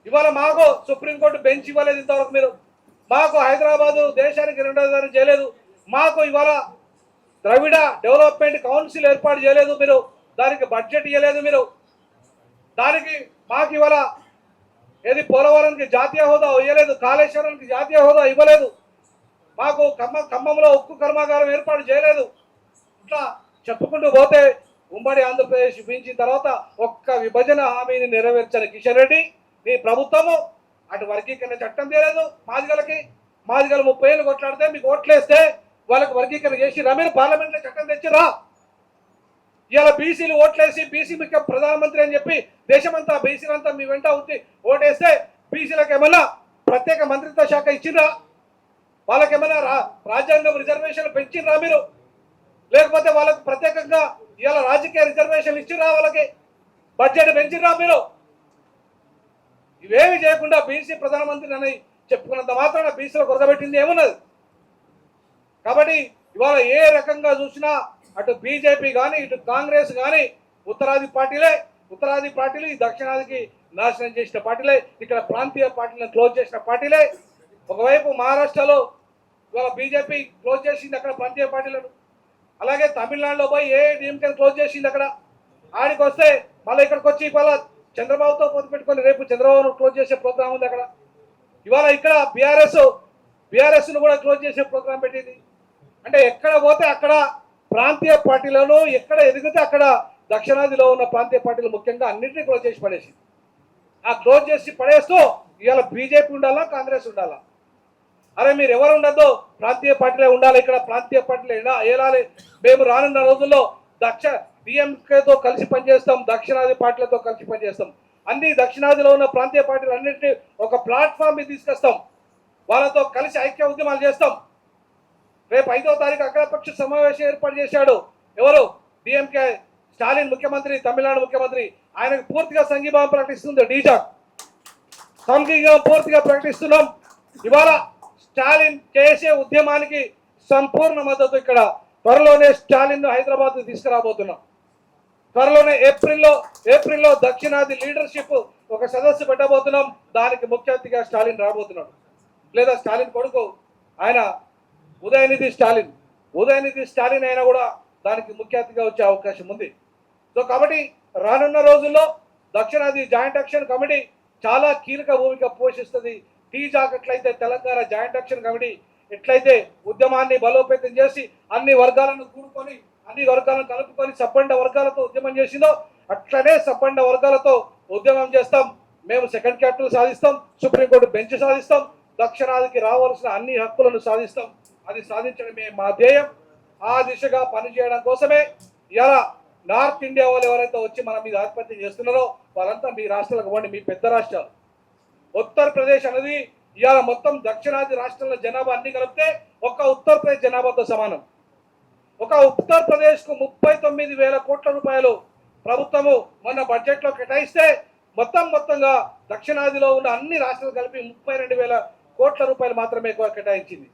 [SPEAKER 1] ఇవాళ మాకు సుప్రీంకోర్టు బెంచ్ ఇవ్వలేదు ఇంతవరకు. మీరు మాకు హైదరాబాదు దేశానికి 2వ చేయలేదు. మాకు ఇవాళ ద్రవిడ డెవలప్మెంట్ కౌన్సిల్ ఏర్పాటు చేయలేదు మీరు, దానికి బడ్జెట్ ఇవ్వలేదు మీరు. దానికి మాకు ఇవాళ ఏది పోలవరానికి జాతీయ హోదా ఇవ్వలేదు, కాళేశ్వరానికి జాతీయ హోదా ఇవ్వలేదు, మాకు ఖమ్మంలో ఉక్కు కర్మాగారం ఏర్పాటు చేయలేదు. ఇట్లా చెప్పుకుంటూ పోతే ఉమ్మడి ఆంధ్రప్రదేశ్ విభజించిన తర్వాత ఒక్క విభజన హామీని నెరవేర్చని కిషన్ రెడ్డి నీ ప్రభుత్వము అటు వర్గీకరణ చట్టం చేయలేదు. మాదిగలకి 30 ఏళ్ళు కొట్లాడితే మీకు ఓట్లేస్తే వాళ్ళకి వర్గీకరణ చేసి మీరు పార్లమెంట్లో చట్టం తెచ్చిరా. ఇలా బీసీలు ఓట్లేసి బీసీ మీకు ప్రధానమంత్రి అని చెప్పి దేశమంతా బీసీలంతా మీ వెంట ఉంచి ఓటేస్తే బీసీలకు ఏమన్నా ప్రత్యేక మంత్రిత్వ శాఖ ఇచ్చిండ్రా? వాళ్ళకి ఏమన్నా రాజ్యాంగం రిజర్వేషన్లు పెంచిండ్రా మీరు? లేకపోతే వాళ్ళకి ప్రత్యేకంగా ఇలా రాజకీయ రిజర్వేషన్లు ఇచ్చిండ్రా? వాళ్ళకి బడ్జెట్ పెంచిండ్రా మీరు? ఇవేమి చేయకుండా బీసీ ప్రధానమంత్రి అని చెప్పుకున్నంత మాత్రాన బీసీలో కొరగబెట్టింది ఏమున్నది? కాబట్టి ఇవాళ ఏ రకంగా చూసినా అటు బీజేపీ కానీ ఇటు కాంగ్రెస్ కానీ ఉత్తరాది పార్టీలు ఈ దక్షిణాదికి నాశనం చేసిన పార్టీలే, ఇక్కడ ప్రాంతీయ పార్టీలను క్లోజ్ చేసిన పార్టీలే. ఒకవైపు మహారాష్ట్రలో ఇవాళ బీజేపీ క్లోజ్ చేసింది అక్కడ ప్రాంతీయ పార్టీలను, అలాగే తమిళనాడులో పోయి ఏఐడిఎంకేని క్లోజ్ చేసింది అక్కడ. ఆడికి వస్తే మళ్ళీ ఇక్కడికి వచ్చి ఇవాళ చంద్రబాబుతో పొత్తు పెట్టుకొని రేపు చంద్రబాబును క్లోజ్ చేసే ప్రోగ్రాం ఉంది అక్కడ. ఇవాళ ఇక్కడ బీఆర్ఎస్ను కూడా క్లోజ్ చేసే ప్రోగ్రాం పెట్టింది. అంటే ఎక్కడ పోతే అక్కడ ప్రాంతీయ పార్టీలను, ఎక్కడ ఎదిగితే అక్కడ దక్షిణాదిలో ఉన్న ప్రాంతీయ పార్టీలు ముఖ్యంగా అన్నింటినీ క్లోజ్ చేసి పడేసి, ఆ క్లోజ్ చేసి పడేస్తూ ఇవాళ బీజేపీ ఉండాలా కాంగ్రెస్ ఉండాలా? అరే మీరు ఎవరు ఉండద్దు, ప్రాంతీయ పార్టీలే ఉండాలి, ఇక్కడ ప్రాంతీయ పార్టీలు ఏలాలి. మేము రానున్న రోజుల్లో డిఎంకేతో కలిసి పనిచేస్తాం, దక్షిణాది పార్టీలతో కలిసి పనిచేస్తాం. అన్ని దక్షిణాదిలో ఉన్న ప్రాంతీయ పార్టీలు అన్నింటినీ ఒక ప్లాట్ఫామ్ మీద తీసుకొస్తాం, వాళ్ళతో కలిసి ఐక్య ఉద్యమాలు చేస్తాం. రేపు 5వ తారీఖు అఖిలపక్ష సమావేశం ఏర్పాటు చేశాడు ఎవరు? డిఎంకే స్టాలిన్ ముఖ్యమంత్రి, తమిళనాడు ముఖ్యమంత్రి. ఆయనకు పూర్తిగా సంఘీభావం ప్రకటిస్తుంది డీజాక్, సంఘీభావం పూర్తిగా ప్రకటిస్తున్నాం. ఇవాళ స్టాలిన్ చేసే ఉద్యమానికి సంపూర్ణ మద్దతు. ఇక్కడ త్వరలోనే స్టాలిన్ హైదరాబాద్ తీసుకురాబోతున్నాం. త్వరలోనే ఏప్రిల్లో దక్షిణాది లీడర్షిప్ ఒక సదస్సు పెట్టబోతున్నాం. దానికి ముఖ్య అతిథిగా స్టాలిన్ రాబోతున్నాడు. లేదా స్టాలిన్ కొడుకు ఆయన ఉదయనిధి స్టాలిన్ అయినా కూడా దానికి ముఖ్య అతిథిగా వచ్చే అవకాశం ఉంది. సో కాబట్టి రానున్న రోజుల్లో దక్షిణాది జాయింట్ యాక్షన్ కమిటీ చాలా కీలక భూమిక పోషిస్తుంది. టీ జాకెట్లయితే తెలంగాణ జాయింట్ యాక్షన్ కమిటీ ఎట్లయితే ఉద్యమాన్ని బలోపేతం చేసి అన్ని వర్గాలను కూడుకొని అన్ని వర్గాలను కలుపుకొని సబ్బండ వర్గాలతో ఉద్యమం చేసిందో అట్లనే సబ్బండ వర్గాలతో ఉద్యమం చేస్తాం. మేము సెకండ్ క్యాపిటల్ సాధిస్తాం, సుప్రీంకోర్టు బెంచ్ సాధిస్తాం, దక్షిణాదికి రావాల్సిన అన్ని హక్కులను సాధిస్తాం. అది సాధించడమే మా ధ్యేయం. ఆ దిశగా పనిచేయడం కోసమే ఇలా నార్త్ ఇండియా వాళ్ళు ఎవరైతే వచ్చి మన మీద ఆధిపత్యం చేస్తున్నారో వాళ్ళంతా మీ రాష్ట్రాలకు పోండి, మీ పెద్ద రాష్ట్రాలు. ఉత్తరప్రదేశ్ అనేది ఇవాళ మొత్తం దక్షిణాది రాష్ట్రాల జనాభా అన్ని కలిపితే ఒక్క ఉత్తరప్రదేశ్ జనాభాతో సమానం. ఒక ఉత్తరప్రదేశ్కు 39,000 కోట్ల రూపాయలు ప్రభుత్వము మొన్న బడ్జెట్లో కేటాయిస్తే మొత్తంగా దక్షిణాదిలో ఉన్న అన్ని రాష్ట్రాలు కలిపి 32,000 కోట్ల రూపాయలు మాత్రమే కేటాయించింది.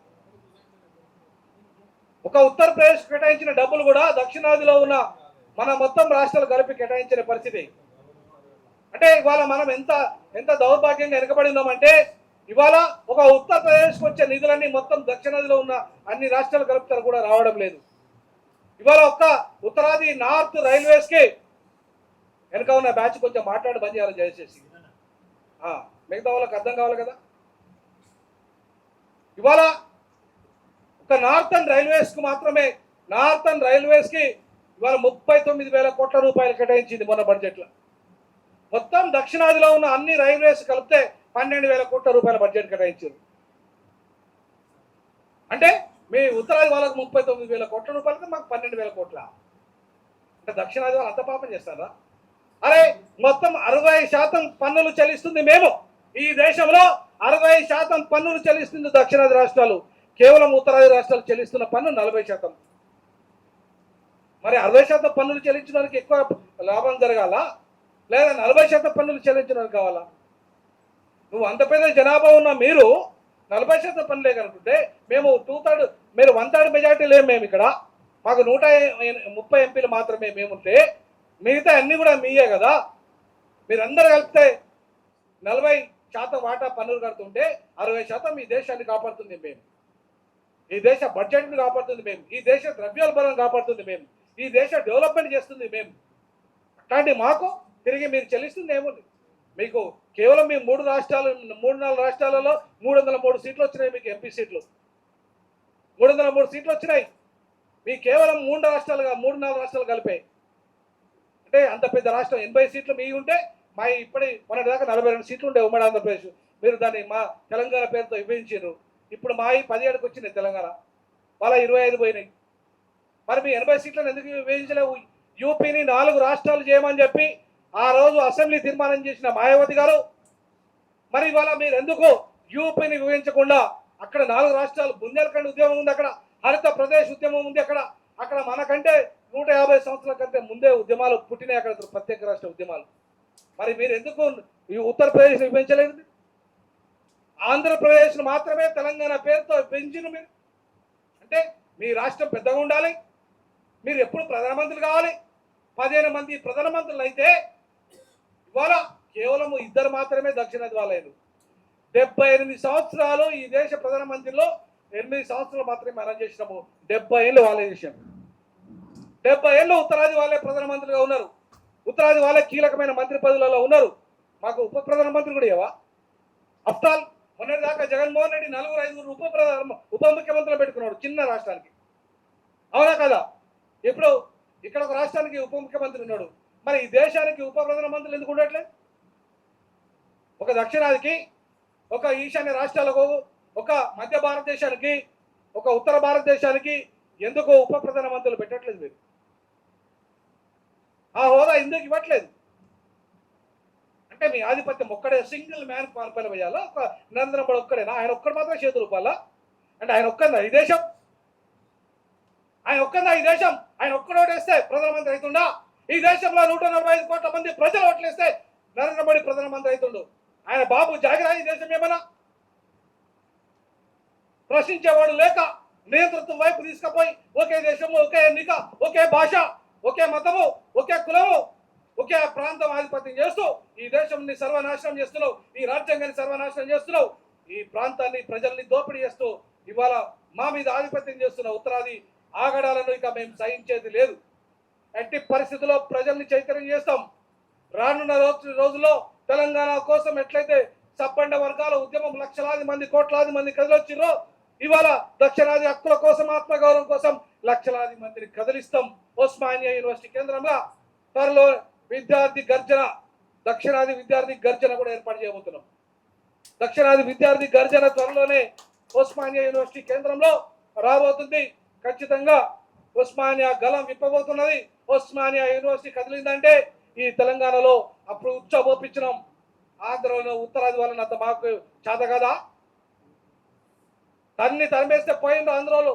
[SPEAKER 1] ఒక ఉత్తరప్రదేశ్ కేటాయించిన డబ్బులు కూడా దక్షిణాదిలో ఉన్న మన మొత్తం రాష్ట్రాలు కలిపి కేటాయించిన పరిస్థితి. అంటే ఇవాళ మనం ఎంత దౌర్భాగ్యంగా వెనకబడి ఉన్నామంటే ఇవాళ ఒక ఉత్తరప్రదేశ్కి వచ్చే నిధులన్నీ మొత్తం దక్షిణాదిలో ఉన్న అన్ని రాష్ట్రాలు కలుపుతారు కూడా రావడం లేదు. ఇవాళ ఒక్క ఉత్తరాది నార్త్ రైల్వేస్కి వెనక ఉన్న బ్యాచ్ కొంచెం మాట్లాడి బంద్ చేయాలి దయచేసి. మిగతా వాళ్ళకి అర్థం కావాలి కదా. ఇవాళ ఒక నార్థన్ రైల్వేస్కి మాత్రమే నార్థన్ రైల్వేస్కి ఇవాళ 39,000 కోట్ల రూపాయలు కేటాయించింది మొన్న బడ్జెట్లో. మొత్తం దక్షిణాదిలో ఉన్న అన్ని రైల్వేస్ కలిపితే 12,000 కోట్ల రూపాయల బడ్జెట్ కేటాయించారు. అంటే మీ ఉత్తరాది వాళ్ళకు 39,000 కోట్ల రూపాయలకి మాకు 12,000 కోట్ల. అంటే దక్షిణాది వాళ్ళు అంత పాపం చేస్తారా? అరే మొత్తం 60% పన్నులు చెల్లిస్తుంది మేము. ఈ దేశంలో 60% పన్నులు చెల్లిస్తుంది దక్షిణాది రాష్ట్రాలు. కేవలం ఉత్తరాది రాష్ట్రాలు చెల్లిస్తున్న పన్ను 40%. మరి 60% పన్నులు చెల్లించడానికి ఎక్కువ లాభం జరగాల, లేదా 40% పన్నులు చెల్లించడానికి కావాలా? నువ్వు అంత పెద్ద జనాభా ఉన్న మీరు 40% పన్నులే కనుకుంటే మేము 2/3 మీరు 1/3 మెజార్టీ లేము మేము ఇక్కడ. మాకు 130 ఎంపీలు మాత్రమే మేముంటే మిగతా అన్ని కూడా మీయే కదా. మీరందరూ కలిపితే 40% వాటా పన్నులు కడుతుంటే 60% ఈ దేశాన్ని కాపాడుతుంది మేము, ఈ దేశ బడ్జెట్ని కాపాడుతుంది మేము, ఈ దేశ ద్రవ్యోల్బణం కాపాడుతుంది మేము, ఈ దేశ డెవలప్మెంట్ చేస్తుంది మేము. అట్లాంటి మాకు తిరిగి మీరు చెల్లిస్తుంది ఏముంది? మీకు కేవలం మీ 3-4 రాష్ట్రాలలో 303 సీట్లు వచ్చినాయి. మీకు ఎంపీ సీట్లు 303 సీట్లు వచ్చినాయి. మీకు కేవలం 3-4 రాష్ట్రాలు కలిపాయి. అంటే అంత పెద్ద రాష్ట్రం 80 సీట్లు మీ ఉంటే మా మొన్నటిదాకా 42 సీట్లు ఉండే ఉమ్మడి ఆంధ్రప్రదేశ్. మీరు దాన్ని మా తెలంగాణ పేరుతో విభజించారు. ఇప్పుడు మా 17కి వచ్చినాయి తెలంగాణ, వాళ్ళ 25 పోయినాయి. మరి మీ 80 సీట్లను ఎందుకు విభజించలేవు? యూపీని 4 రాష్ట్రాలు చేయమని చెప్పి ఆ రోజు అసెంబ్లీ తీర్మానం చేసిన మాయావతి గారు, మరి ఇవాళ మీరు ఎందుకు యూపీని విభజించకుండా అక్కడ 4 రాష్ట్రాలు, బుందేల్ఖండ్ ఉద్యమం ఉంది అక్కడ, హరిత ప్రదేశ్ ఉద్యమం ఉంది అక్కడ మనకంటే 150 సంవత్సరాల కంటే ముందే ఉద్యమాలు పుట్టినాయి అక్కడ, ప్రత్యేక రాష్ట్ర ఉద్యమాలు. మరి మీరు ఎందుకు ఈ ఉత్తరప్రదేశ్ విభజించలేదు? ఆంధ్రప్రదేశ్ను మాత్రమే తెలంగాణ పేరుతో పెంచిన మీరు. అంటే మీ రాష్ట్రం పెద్దగా ఉండాలి, మీరు ఎప్పుడు ప్రధానమంత్రులు కావాలి. 15 మంది ప్రధానమంత్రులు అయితే ఇవాళ కేవలం 2 మాత్రమే దక్షిణాది వాళ్ళైన. 78 సంవత్సరాలు ఈ దేశ ప్రధానమంత్రిలో 8 సంవత్సరాలు మాత్రమే మనం చేసినాము. 70 ఏళ్ళు వాళ్ళే చేశాము. 70 ఏళ్ళు ఉత్తరాది వాళ్ళే ప్రధానమంత్రిగా ఉన్నారు. ఉత్తరాది వాళ్ళే కీలకమైన మంత్రి పదవులలో ఉన్నారు. మాకు ఉప ప్రధానమంత్రి కూడా ఏవా? ఆఫ్టర్ ఆల్ మొన్నటిదాకా జగన్మోహన్ రెడ్డి 4-5 ఉప ముఖ్యమంత్రులు పెట్టుకున్నాడు చిన్న రాష్ట్రానికి. అవునా కదా? ఇప్పుడు ఇక్కడ ఒక రాష్ట్రానికి ఉప ముఖ్యమంత్రి ఉన్నాడు. మరి ఈ దేశానికి ఉప ప్రధానమంత్రులు ఎందుకు ఉండట్లేదు? ఒక దక్షిణాదికి, ఒక ఈశాన్య రాష్ట్రాలకు, ఒక మధ్య భారతదేశానికి, ఒక ఉత్తర భారతదేశానికి ఎందుకు ఉప ప్రధానమంత్రులు పెట్టట్లేదు? మీరు ఆ హోదా ఎందుకు ఇవ్వట్లేదు? అంటే మీ ఆధిపత్యం ఒక్కడే సింగిల్ మ్యాన్ పార్పల వేయాలా? ఒక నరేంద్ర మోడీ ఒక్కడేనా? ఆయన ఒక్కడు మాత్రం చేతులు ఊపాలా? అంటే ఆయన ఒక్కదా ఈ దేశం? ఆయన ఒక్కదా ఈ దేశం? ఆయన ఒక్కడు ఓటేస్తే ప్రధానమంత్రి అవుతుండా? ఈ దేశంలో 145 కోట్ల మంది ప్రజలు ఓట్లేస్తే నరేంద్ర మోడీ ప్రధానమంత్రి అవుతుండు. ఆయన బాబు జాగిరా ఈ దేశం ఏమన్నా? ప్రశ్నించేవాడు లేక నియంతృత్వం వైపు తీసుకుపోయి ఒకే దేశము, ఒకే ఎన్నిక, ఒకే భాష, ఒకే మతము, ఒకే కులము, ఒకే ప్రాంతం ఆధిపత్యం చేస్తూ ఈ దేశాన్ని సర్వనాశనం చేస్తున్నావు, ఈ రాజ్యాంగాన్ని సర్వనాశనం చేస్తున్నావు, ఈ ప్రాంతాన్ని ప్రజల్ని దోపిడీ చేస్తూ ఇవాళ మా మీద ఆధిపత్యం చేస్తున్నావు. ఉత్తరాది ఆగడాలను ఇక మేము సహించేది లేదు. ఎట్టి పరిస్థితుల్లో ప్రజల్ని చైతన్యం చేస్తాం. రానున్న రోజుల్లో తెలంగాణ కోసం ఎట్లయితే సబ్బండ వర్గాల ఉద్యమం లక్షలాది మంది, కోట్లాది మంది కదిలొచ్చిరో ఇవాళ దక్షిణాది హక్కుల కోసం ఆత్మగౌరవం కోసం లక్షలాది మందిని కదిలిస్తాం. ఉస్మానియా యూనివర్సిటీ కేంద్రంగా త్వరలో విద్యార్థి గర్జన, దక్షిణాది విద్యార్థి గర్జన కూడా ఏర్పాటు చేయబోతున్నాం. దక్షిణాది విద్యార్థి గర్జన త్వరలోనే ఉస్మానియా యూనివర్సిటీ కేంద్రంలో రాబోతుంది. ఖచ్చితంగా ఉస్మానియా గలం విప్పబోతున్నది. ఉస్మానియా యూనివర్సిటీ కదిలిందంటే ఈ తెలంగాణలో అప్పుడు ఉచ్చబోపించినాం. ఆంధ్రలో ఉత్తరాది వాళ్ళని అంత మాకు చేత కదా, తరిమేస్తే పోయిండు ఆంధ్రలో.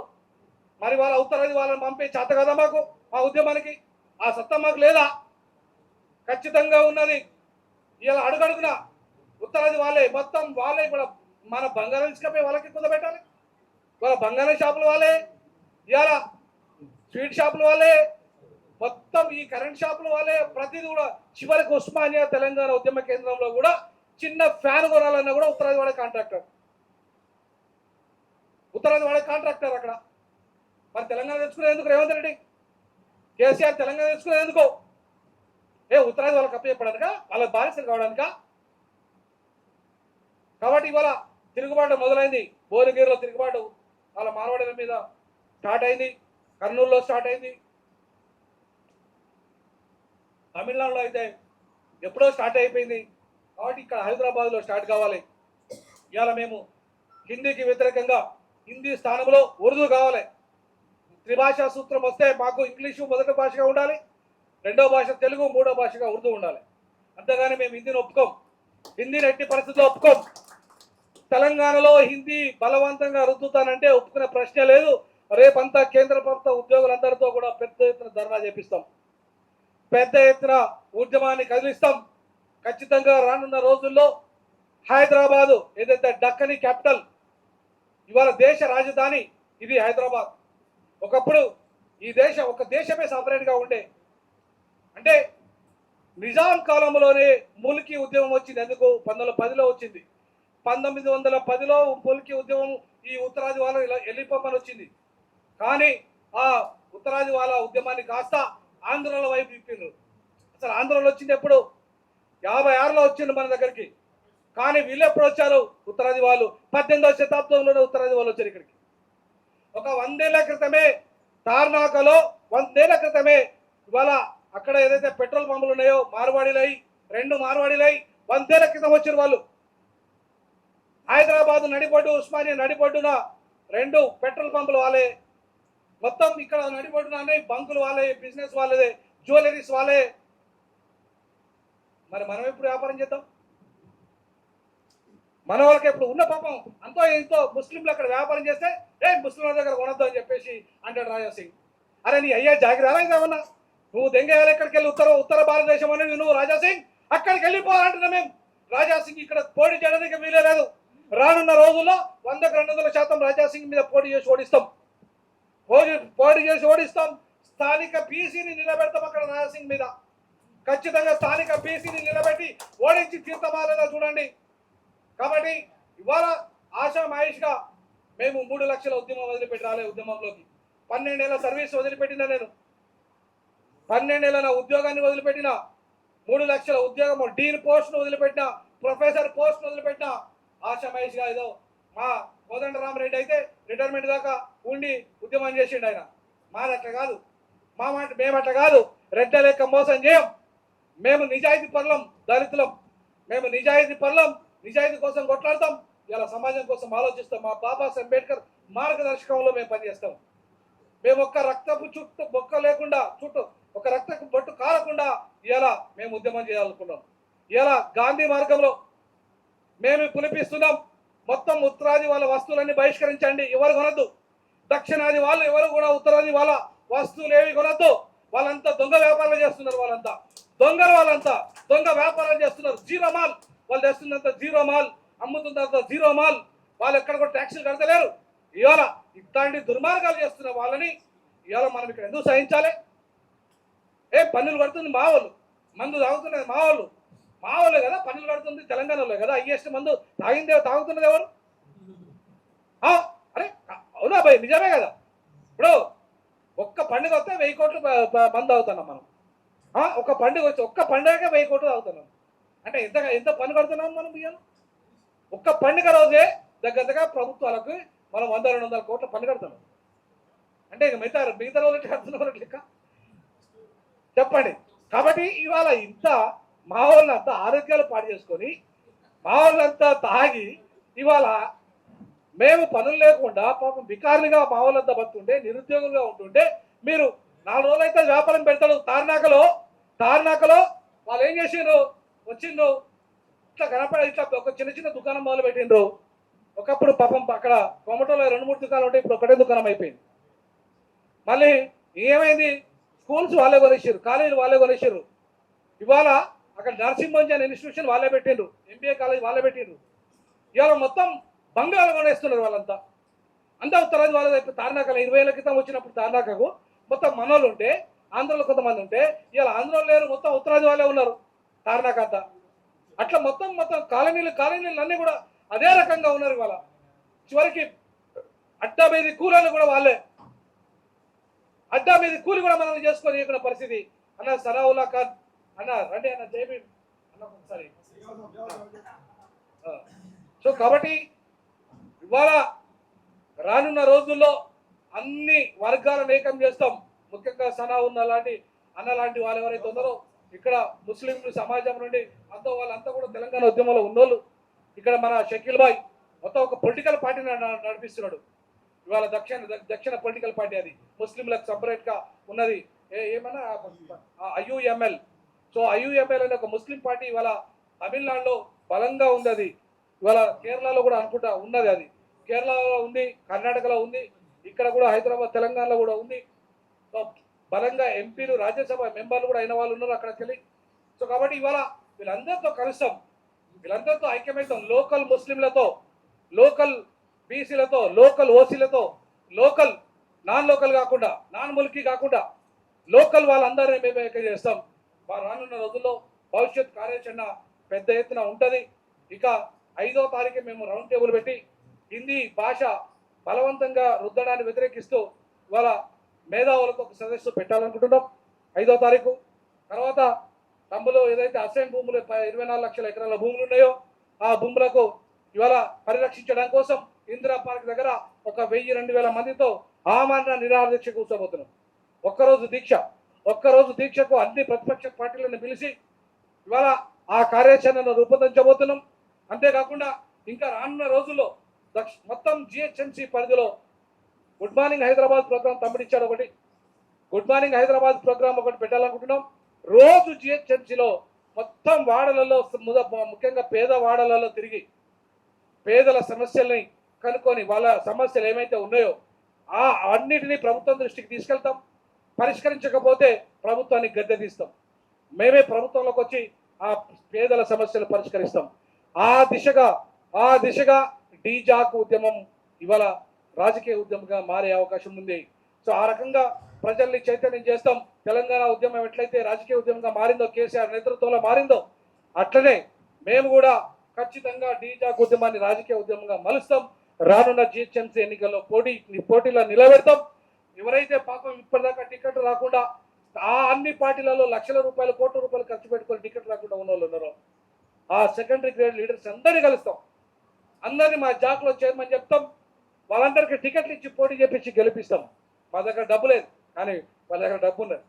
[SPEAKER 1] మరి వాళ్ళ ఉత్తరాది వాళ్ళని పంపే చేత కదా మాకు, మా ఉద్యమానికి ఆ సత్తా మాకు లేదా? ఖచ్చితంగా ఉన్నది. ఇలా అడుగడుగున ఉత్తరాది వాళ్ళే, మొత్తం వాళ్ళే కూడా మన బంగారం తీసుకపోయి వాళ్ళకి కుదబెట్టాలి. వాళ్ళ బంగారం షాపులు వాళ్ళే, ఇవాళ స్వీట్ షాపులు వాళ్ళే, మొత్తం ఈ కరెంట్ షాపులు వాళ్ళే. ప్రతిదీ కూడా చివరికి ఉస్మానియా తెలంగాణ ఉద్యమ కేంద్రంలో కూడా చిన్న ఫ్యాన్ కొనాలన్నా కూడా ఉత్తరాది వాళ్ళ కాంట్రాక్టర్, ఉత్తరాది వాళ్ళ కాంట్రాక్టర్ అక్కడ. మరి తెలంగాణ తెచ్చుకునేందుకు ఎందుకు రేవంత్ రెడ్డి, కేసీఆర్ తెలంగాణ తెచ్చుకునేందుకు ఎందుకు? ఉత్తరాది వాళ్ళకి అప్పచెప్పడానిక, వాళ్ళ బానిసలు కావడానిక? కాబట్టి ఇవాళ తిరుగుబాటు మొదలైంది. భువనగిరిలో తిరుగుబాటు వాళ్ళ మార్వాడీల మీద స్టార్ట్ అయింది, కర్నూలులో స్టార్ట్ అయింది, తమిళనాడులో అయితే ఎప్పుడో స్టార్ట్ అయిపోయింది. కాబట్టి ఇక్కడ హైదరాబాద్లో స్టార్ట్ కావాలి. ఇవాళ మేము హిందీకి వ్యతిరేకంగా హిందీ స్థానంలో ఉర్దూ కావాలి. త్రిభాషా సూత్రం వస్తే మాకు ఇంగ్లీషు మొదటి భాషగా ఉండాలి, రెండో భాష తెలుగు, మూడో భాషగా ఉర్దూ ఉండాలి. అంతేగాని మేము హిందీని ఒప్పుకోం, హిందీని ఎట్టి పరిస్థితుల్లో ఒప్పుకోం. తెలంగాణలో హిందీ బలవంతంగా రుద్దుతానంటే ఒప్పుకునే ప్రశ్నే లేదు. రేపంతా కేంద్ర ప్రభుత్వ ఉద్యోగులందరితో కూడా పెద్ద ఎత్తున ధర్నా చేపిస్తాం, పెద్ద ఎత్తున ఉద్యమాన్ని కదిలిస్తాం. ఖచ్చితంగా రానున్న రోజుల్లో హైదరాబాదు ఏదైతే డక్కని క్యాపిటల్, ఇవాళ దేశ రాజధాని ఇది హైదరాబాద్. ఒకప్పుడు ఈ దేశం ఒక దేశమే సపరేట్గా ఉండే. అంటే నిజాం కాలంలోనే ముల్కీ ఉద్యమం వచ్చింది. ఎందుకు 1910లో వచ్చింది. 1910లో ముల్కీ ఉద్యమం ఈ ఉత్తరాది వాళ్ళ వెళ్ళిపోమని వచ్చింది. కానీ ఆ ఉత్తరాది వాళ్ళ ఉద్యమాన్ని కాస్త ఆంధ్రల వైపు తిప్పిండ్రు. అసలు ఆంధ్రలో వచ్చింది ఎప్పుడు? 56లో వచ్చిండు మన దగ్గరికి. కానీ వీళ్ళు ఎప్పుడు వచ్చారు? ఉత్తరాది వాళ్ళు 18వ శతాబ్దంలోనే ఉత్తరాది వాళ్ళు వచ్చారు ఇక్కడికి. ఒక 100 ఏళ్ల క్రితమే తార్నాకలో 100 ఏళ్ల క్రితమే ఇవాళ అక్కడ ఏదైతే పెట్రోల్ పంపులు ఉన్నాయో మార్వాడీలై, 2 మార్వాడీలై 100 ఏళ్ల క్రితం వచ్చిన వాళ్ళు. హైదరాబాద్ నడిబొడ్డు, ఉస్మానియా నడిబొడ్డున 2 పెట్రోల్ పంపులు వాళ్ళే. మొత్తం ఇక్కడ నడిబొడ్డున బంకులు వాళ్ళే, బిజినెస్ వాళ్ళదే, జ్యువెలరీస్ వాళ్ళే. మరి మనం ఎప్పుడు వ్యాపారం చేద్దాం? మన వాళ్ళకి ఎప్పుడు ఉన్న పాపం అంతో ఎంతో ముస్లింలు అక్కడ వ్యాపారం చేస్తే ముస్లింల దగ్గర కొనొద్దు అని చెప్పేసి అంటాడు రాజా సింగ్. అరే నీ అయ్యా జాగ్రత్త ఏమన్నా, నువ్వు దెంగేయాలి ఎక్కడికి వెళ్ళి ఉత్తర భారతదేశం అనేది నువ్వు రాజా సింగ్ అక్కడికి వెళ్ళిపోవాలంటున్నా మేము. రాజా సింగ్ ఇక్కడ పోటీ చేయడానికి వీలే లేదు. రానున్న రోజుల్లో 100కు 200% రాజా సింగ్ మీద పోటీ చేసి ఓడిస్తాం. స్థానిక బీసీని నిలబెడతాం అక్కడ రాజా సింగ్ మీద. ఖచ్చితంగా స్థానిక బీసీని నిలబెట్టి ఓడించి తీర్థమాలేదా చూడండి. కాబట్టి ఇవాళ ఆశా మహేష్గా మేము 3 లక్షల ఉద్యమం వదిలిపెట్టి రాలే. ఉద్యమంలోకి 12 ఏళ్ల సర్వీస్ వదిలిపెట్టినా నేను, 12 ఏళ్ల నా ఉద్యోగాన్ని వదిలిపెట్టిన, 3 లక్షల ఉద్యోగం డీన్ పోస్ట్ను వదిలిపెట్టిన, ప్రొఫెసర్ పోస్ట్ను వదిలిపెట్టిన ఆశా మహేష్గా. ఏదో మా కోదండరామరెడ్డి అయితే రిటైర్మెంట్ దాకా ఉండి ఉద్యమం చేసిండు ఆయన. మాది అట్లా కాదు, మేము అట్లా కాదు, రెడ్డ లెక్క మోసం చేయం. మేము నిజాయితీ పరులం, దళితులం. మేము నిజాయితీ పరులం, నిజాయితీ కోసం కొట్లాడతాం. ఇలా సమాజం కోసం ఆలోచిస్తాం. మా బాబాసాహెబ్ అంబేద్కర్ మార్గదర్శకంలో మేము పనిచేస్తాం. మేము ఒక్క రక్తపు చుట్టూ బొక్క లేకుండా, ఒక రక్తపు బొట్టు కాలకుండా ఇలా మేము ఉద్యమం చేయాలనుకున్నాం. ఇలా గాంధీ మార్గంలో మేము పిలిపిస్తున్నాం. మొత్తం ఉత్తరాది వాళ్ళ వస్తువులన్నీ బహిష్కరించండి, ఎవరు కొనద్దు. దక్షిణాది వాళ్ళు ఎవరు కూడా ఉత్తరాది వాళ్ళ వస్తువులు ఏవి కొనద్దు. వాళ్ళంతా దొంగ వ్యాపారాలు చేస్తున్నారు. వాళ్ళంతా దొంగ వ్యాపారాలు చేస్తున్నారు. జీరో మాల్ వాళ్ళు తెస్తున్నంత జీరో మాల్, అమ్ముతున్నంత జీరో మాల్. వాళ్ళు ఎక్కడ కూడా ట్యాక్సీలు కడతలేరు. ఇవాళ ఇట్లాంటి దుర్మార్గాలు చేస్తున్న వాళ్ళని ఇవాళ మనం ఇక్కడ ఎందుకు సహించాలి? పన్నులు కడుతుంది మా వాళ్ళు, మందు తాగుతున్నది మా వాళ్ళే కదా, పన్నులు కడుతుంది తెలంగాణలో కదా. హైయెస్ట్ మందు తాగుతున్నది ఎవరు? అరే అవునా భయ్, నిజమే కదా. ఇప్పుడు ఒక్క పండుగ వస్తే 1000 కోట్లు మందు అవుతున్నాం మనం. ఒక పండుగ వచ్చి ఒక్క పండుగకే 1000 కోట్లు తాగుతున్నాం. అంటే ఎంత పన్ను కడుతున్నాం మనం బియ్యం? ఒక్క పండుగ రోజే దగ్గరగా ప్రభుత్వాలకు మనం 100-200 కోట్ల పన్ను కడతాం. అంటే ఇక మిగతా రోజులకి కడుతున్న లెక్క చెప్పండి. కాబట్టి ఇవాళ ఇంత మా వాళ్ళంతా ఆరోగ్యాలు పాడు చేసుకొని మా వాళ్ళంతా తాగి ఇవాళ మేము పనులు లేకుండా పాపం బికారులుగా మా వాళ్ళంతా బతుంటే నిరుద్యోగులుగా ఉంటుంటే మీరు 4 రోజులు అయితే వ్యాపారం పెడతాడు. తార్నాకలో వాళ్ళు ఏం చేసిండ్రు, వచ్చిండ్రు ఇట్లా కనపడ ఇట్లా ఒక చిన్న దుకాణం మొదలు పెట్టిండ్రు. ఒకప్పుడు పాపం అక్కడ కొమటోలో 2-3 దుకాణాలు ఉంటాయి, ఇప్పుడు ఒకటే దుకాణం అయిపోయింది. మళ్ళీ ఏమైంది, స్కూల్స్ వాళ్ళే కొనేసారు, కాలేజీలు వాళ్ళే కొనేసారు. ఇవాళ అక్కడ నరసింహంజన్ ఇన్స్టిట్యూషన్ వాళ్ళే పెట్టిండ్రు, MBA కాలేజ్ వాళ్ళే పెట్టిండ్రు. ఇవాళ మొత్తం బంగాళాలు కొనేస్తున్నారు వాళ్ళంతా. అంతా ఉత్తరాది వాళ్ళది అయిపోయి తార్నాకలో 20 ఏళ్ళ క్రితం వచ్చినప్పుడు తార్నాకకు మొత్తం మనోళ్ళు ఉంటే ఆంధ్రలో కొంతమంది ఉంటే ఇవాళ ఆంధ్రలో లేరు, మొత్తం ఉత్తరాది వాళ్ళే ఉన్నారు తార్నాక అంతా. అట్లా మొత్తం కాలనీలు అన్నీ కూడా అదే రకంగా ఉన్నారు. ఇవాళ చివరికి అడ్డా మీద కూలీలు కూడా వాళ్ళే, అడ్డా మీద కూలి కూడా మనం చేసుకొని ఇక్కడ పరిస్థితి. అన్న సనావుల్లా ఖాన్ అన్న రండి అన్న, జైబీం అన్న ఒకసారి. సో కాబట్టి ఇవాళ రానున్న రోజుల్లో అన్ని వర్గాలను ఏకం చేస్తాం. ముఖ్యంగా సనావున్న లాంటి అన్న లాంటి వాళ్ళు ఎవరైతే ఉన్నారో ఇక్కడ ముస్లింలు సమాజం నుండి వాళ్ళంతా కూడా తెలంగాణ ఉద్యమంలో ఉన్నోళ్ళు. ఇక్కడ మన షకీల్ బాయ్ మొత్తం ఒక పొలిటికల్ పార్టీని నడిపిస్తున్నాడు. ఇవాళ దక్షిణ పొలిటికల్ పార్టీ, అది ముస్లింలకు సపరేట్గా ఉన్నది. ఏమన్నా IUML. సో IUML అనే ఒక ముస్లిం పార్టీ ఇవాళ తమిళనాడులో బలంగా ఉంది. అది ఇవాళ కేరళలో కూడా అనుకుంటా ఉన్నది. అది కేరళలో ఉంది, కర్ణాటకలో ఉంది, ఇక్కడ కూడా హైదరాబాద్ తెలంగాణలో కూడా ఉంది. సో బలంగా ఎంపీలు రాజ్యసభ మెంబర్లు కూడా అయిన వాళ్ళు ఉన్నారు అక్కడికి వెళ్ళి. సో కాబట్టి ఇవాళ వీళ్ళందరితో కలుస్తాం, వీళ్ళందరితో ఐక్యమవుతాం. లోకల్ ముస్లింలతో, లోకల్ బీసీలతో, లోకల్ ఓసీలతో, లోకల్ నాన్ లోకల్ కాకుండా, నాన్ ముల్కీ కాకుండా లోకల్ వాళ్ళందరినీ మేము ఏకం చేస్తాం. రానున్న రోజుల్లో భవిష్యత్ కార్యాచరణ పెద్ద ఎత్తున ఉంటుంది. ఇక 5వ తారీఖు మేము రౌండ్ టేబుల్ పెట్టి హిందీ భాష బలవంతంగా రుద్దడాన్ని వ్యతిరేకిస్తూ ఇవాళ మేధావులతో ఒక సదస్సు పెట్టాలనుకుంటున్నాం 5వ తారీఖు. తర్వాత తమ్ములు ఏదైతే అసైన్ భూములు 24 లక్షల ఎకరాల భూములు ఉన్నాయో ఆ భూములకు ఇవాళ పరిరక్షించడం కోసం ఇందిరా పార్క్ దగ్గర ఒక 1000-2000 మందితో ఆమరణ నిరాహార దీక్ష కూర్చోబోతున్నాం. ఒక్కరోజు దీక్షకు అన్ని ప్రతిపక్ష పార్టీలను పిలిచి ఇవాళ ఆ కార్యాచరణను రూపొందించబోతున్నాం. అంతేకాకుండా ఇంకా రానున్న రోజుల్లో మొత్తం GHMC పరిధిలో గుడ్ మార్నింగ్ హైదరాబాద్ ప్రోగ్రామ్ తమ్ముడిచ్చాడు ఒకటి, గుడ్ మార్నింగ్ హైదరాబాద్ ప్రోగ్రామ్ ఒకటి పెట్టాలనుకుంటున్నాం. రోజు GHMCలో మొత్తం వాడలలో, ముఖ్యంగా పేద వాడలలో తిరిగి పేదల సమస్యల్ని కనుక్కొని వాళ్ళ సమస్యలు ఏమైతే ఉన్నాయో ఆ అన్నిటినీ ప్రభుత్వం దృష్టికి తీసుకెళ్తాం. పరిష్కరించకపోతే ప్రభుత్వాన్ని గద్దె తీస్తాం. మేమే ప్రభుత్వంలోకి వచ్చి ఆ పేదల సమస్యలు పరిష్కరిస్తాం. ఆ దిశగా డీజాక్ ఉద్యమం ఇవాళ రాజకీయ ఉద్యమంగా మారే అవకాశం ఉంది. సో ఆ రకంగా ప్రజల్ని చైతన్యం చేస్తాం. తెలంగాణ ఉద్యమం ఎట్లయితే రాజకీయ ఉద్యమంగా మారిందో, కేసీఆర్ నేతృత్వంలో మారిందో, అట్లనే మేము కూడా ఖచ్చితంగా డీజాక్ ఉద్యమాన్ని రాజకీయ ఉద్యమంగా మలుస్తాం. రానున్న GHMC ఎన్నికల్లో పోటీలో నిలబెడతాం. ఎవరైతే పాపం ఇప్పటిదాకా టికెట్ రాకుండా ఆ అన్ని పార్టీలలో లక్షల రూపాయలు, కోట్ల రూపాయలు ఖర్చు పెట్టుకొని టికెట్ రాకుండా ఉన్న వాళ్ళు ఉన్నారో ఆ సెకండరీ గ్రేడ్ లీడర్స్ అందరినీ కలుస్తాం. అందరినీ మా జాక్లో చేయమని చెప్తాం. వాళ్ళందరికీ టికెట్లు ఇచ్చి పోటీ చేపించి గెలిపిస్తాం. మా దగ్గర డబ్బు లేదు, కానీ వాళ్ళ దగ్గర డబ్బు ఉన్నది.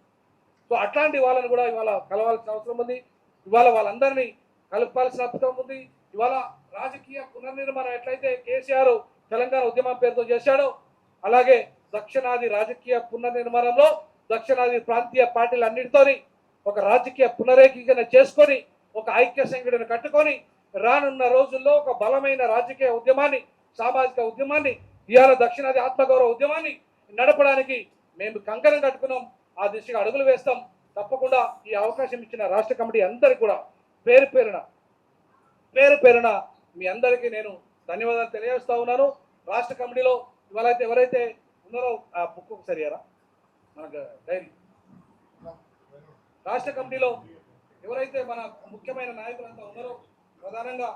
[SPEAKER 1] సో అట్లాంటి వాళ్ళని కూడా ఇవాళ కలవాల్సిన అవసరం ఉంది. ఇవాళ వాళ్ళందరినీ కలపాల్సిన అవసరం ఉంది. ఇవాళ రాజకీయ పునర్నిర్మాణం ఎట్లయితే కేసీఆర్ తెలంగాణ ఉద్యమం పేరుతో చేశాడో, అలాగే దక్షిణాది రాజకీయ పునర్నిర్మాణంలో దక్షిణాది ప్రాంతీయ పార్టీలన్నిటితోని ఒక రాజకీయ పునరేకీకరణ చేసుకొని ఒక ఐక్య సంఘటన కట్టుకొని రానున్న రోజుల్లో ఒక బలమైన రాజకీయ ఉద్యమాన్ని, సామాజిక ఉద్యమాన్ని, ఇవాళ దక్షిణాది ఆత్మగౌరవ ఉద్యమాన్ని నడపడానికి మేము కంకణం కట్టుకున్నాం. ఆ దిశగా అడుగులు వేస్తాం. తప్పకుండా ఈ అవకాశం ఇచ్చిన రాష్ట్ర కమిటీ అందరికీ కూడా పేరు పేరున మీ అందరికీ నేను ధన్యవాదాలు తెలియజేస్తా ఉన్నాను. రాష్ట్ర కమిటీలో ఇవాళ ఎవరైతే ఉన్నారో ఆ బుక్ ఒకసారి ఇయ్యరా మనకు డైరీ. రాష్ట్ర కమిటీలో ఎవరైతే మన ముఖ్యమైన నాయకులంతా ఉన్నారో ప్రధానంగా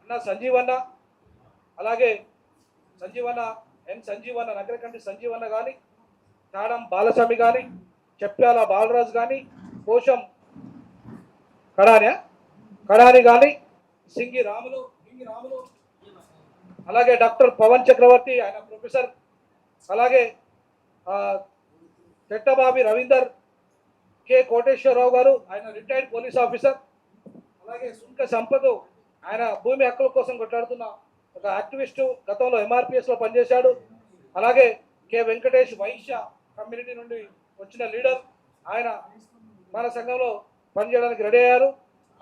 [SPEAKER 1] అన్న సంజీవన్న, అలాగే సంజీవన్న సంజీవన్న నగరకంటి సంజీవన్న కానీ, తాడం బాలస్వామి కానీ, చెప్పాల బాలరాజు కానీ, కోశం కడాని కానీ, సింగి రాములు అలాగే డాక్టర్ పవన్ చక్రవర్తి, ఆయన ప్రొఫెసర్. అలాగే చెట్టబాబి రవీందర్, కె కోటేశ్వరరావు గారు, ఆయన రిటైర్డ్ పోలీస్ ఆఫీసర్. అలాగే సుంక సంపత్, ఆయన భూమి హక్కుల కోసం కొట్లాడుతున్న ఒక యాక్టివిస్టు, గతంలో ఎంఆర్పిఎస్లో పనిచేశాడు. అలాగే కె వెంకటేష్, వైశ్య కమ్యూనిటీ నుండి వచ్చిన లీడర్, ఆయన మన సంఘంలో పనిచేయడానికి రెడీ అయ్యారు.